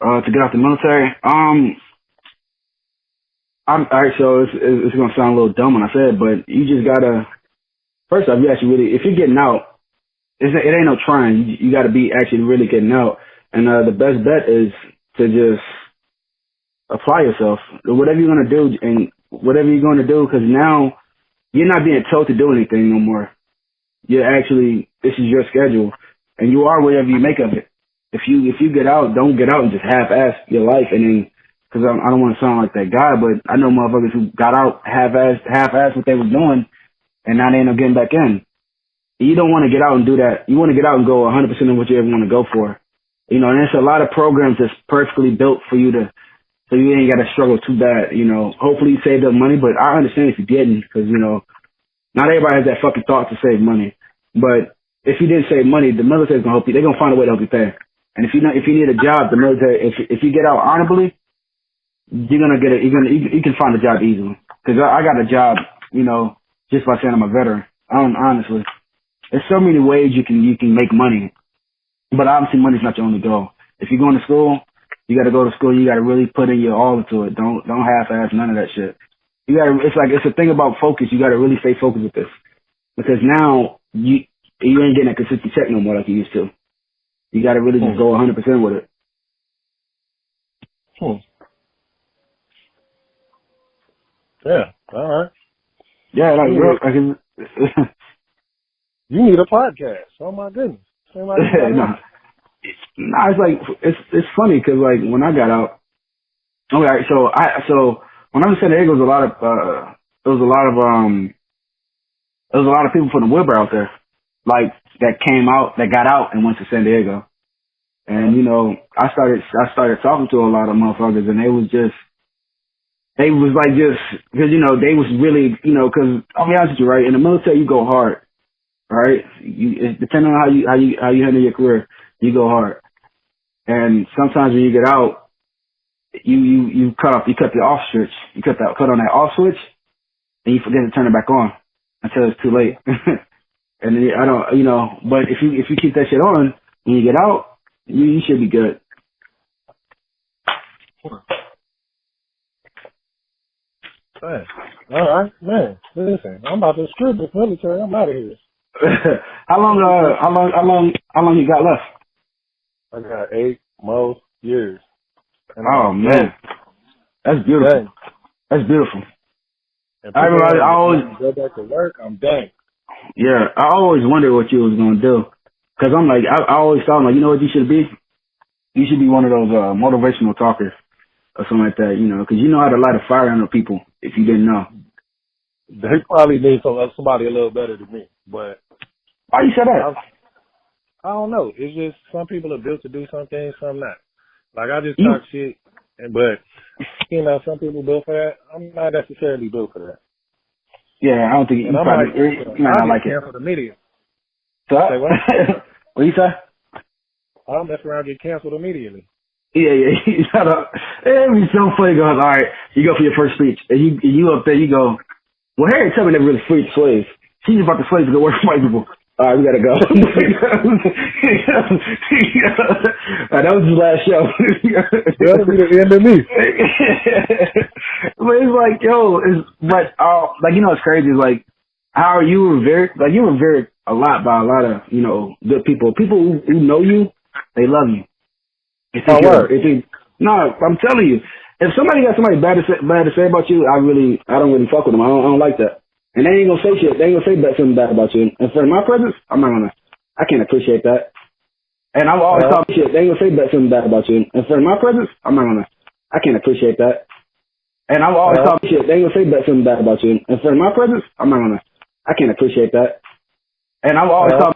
To get out the military? Alright, so it's gonna sound a little dumb when I say it, but you just gotta, first off, you actually really, if you're getting out, it ain't no trying. You gotta be actually really getting out. And the best bet is to just apply yourself. Whatever you're gonna do, and whatever you're gonna do, because now you're not being told to do anything no more. You're actually, this is your schedule, and you are whatever you make of it. If you get out, don't get out and just half-ass your life, and then, because I don't want to sound like that guy, but I know motherfuckers who got out half-ass what they was doing, and now they end up getting back in. You don't want to get out and do that. You want to get out and go 100% of what you ever want to go for. You know, and there's a lot of programs that's perfectly built for you to, so you ain't got to struggle too bad. You know, hopefully you saved up money, but I understand if you didn't, because, you know, not everybody has that fucking thought to save money. But if you didn't save money, the military's gonna help you. They're gonna find a way to help you pay. And if you need a job, the military, if you get out honorably, you're gonna get it. You can find a job easily. Because I got a job, you know, just by saying I'm a veteran. Honestly, there's so many ways you can make money, but obviously money's not your only goal. If you're going to school, you got to go to school. You got to really put in your all into it. Don't half-ass none of that shit. It's a thing about focus. You got to really stay focused with this, because now you ain't getting a consistent check no more like you used to. You got to really just go 100% with it. Yeah. All right. Yeah, you need a podcast. Oh my goodness. Nah, it's like it's funny because like when I got out, okay, so when I was in San Diego, there was a lot of people from the Woodbury out there, like that got out and went to San Diego, and you know I started talking to a lot of motherfuckers, and because you know they was really, you know, because I'll be honest with you, right, in the military you go hard. Right, depending on how you handle your career, you go hard, and sometimes when you get out, you cut the off switch, you cut on that off switch, and you forget to turn it back on until it's too late. And then, I don't, you know, but if you keep that shit on when you get out, you should be good. Man. All right, man. Listen, I'm about to screw this military. I'm out of here. How long you got left? I got 8 more years. Oh man, that's beautiful. Dang. That's beautiful. I always go back to work. I'm done. Yeah, I always wondered what you was gonna do, cause I'm like I always thought, like, you know what you should be? You should be one of those motivational talkers or something like that, you know, cause you know how to light a fire under people. If you didn't know, they probably need somebody a little better than me. But why you say that? I don't know. It's just some people are built to do some things, some not. Like I just talk shit, but you know, some people built for that. I'm not necessarily built for that. Yeah, I don't think you probably not like it. Canceled immediately. So, say what? What you say? I'll mess around and get canceled immediately. Yeah. It'd be so funny going, all right, you go for your first speech, and you up there, you go, well, Harry Tubman never really freed slaves. She's about the slaves to go work for white people. All right, we gotta go. That was his last show. That'll be the end of me. But it's like, like, you know, it's crazy. It's like, how you were revered a lot by a lot of, you know, good people who know you, They love you. No, I'm telling you. If somebody got somebody bad to say about you, I don't really fuck with them. I don't like that. And they ain't gonna say shit. They ain't gonna say something bad about you. And for my presence, I can't appreciate that. And I've always thought shit. They ain't gonna say something bad about you. And for my presence, I can't appreciate that. And I've always thought shit. They ain't gonna say something bad about you. And for my presence, I can't appreciate that. And I've always thought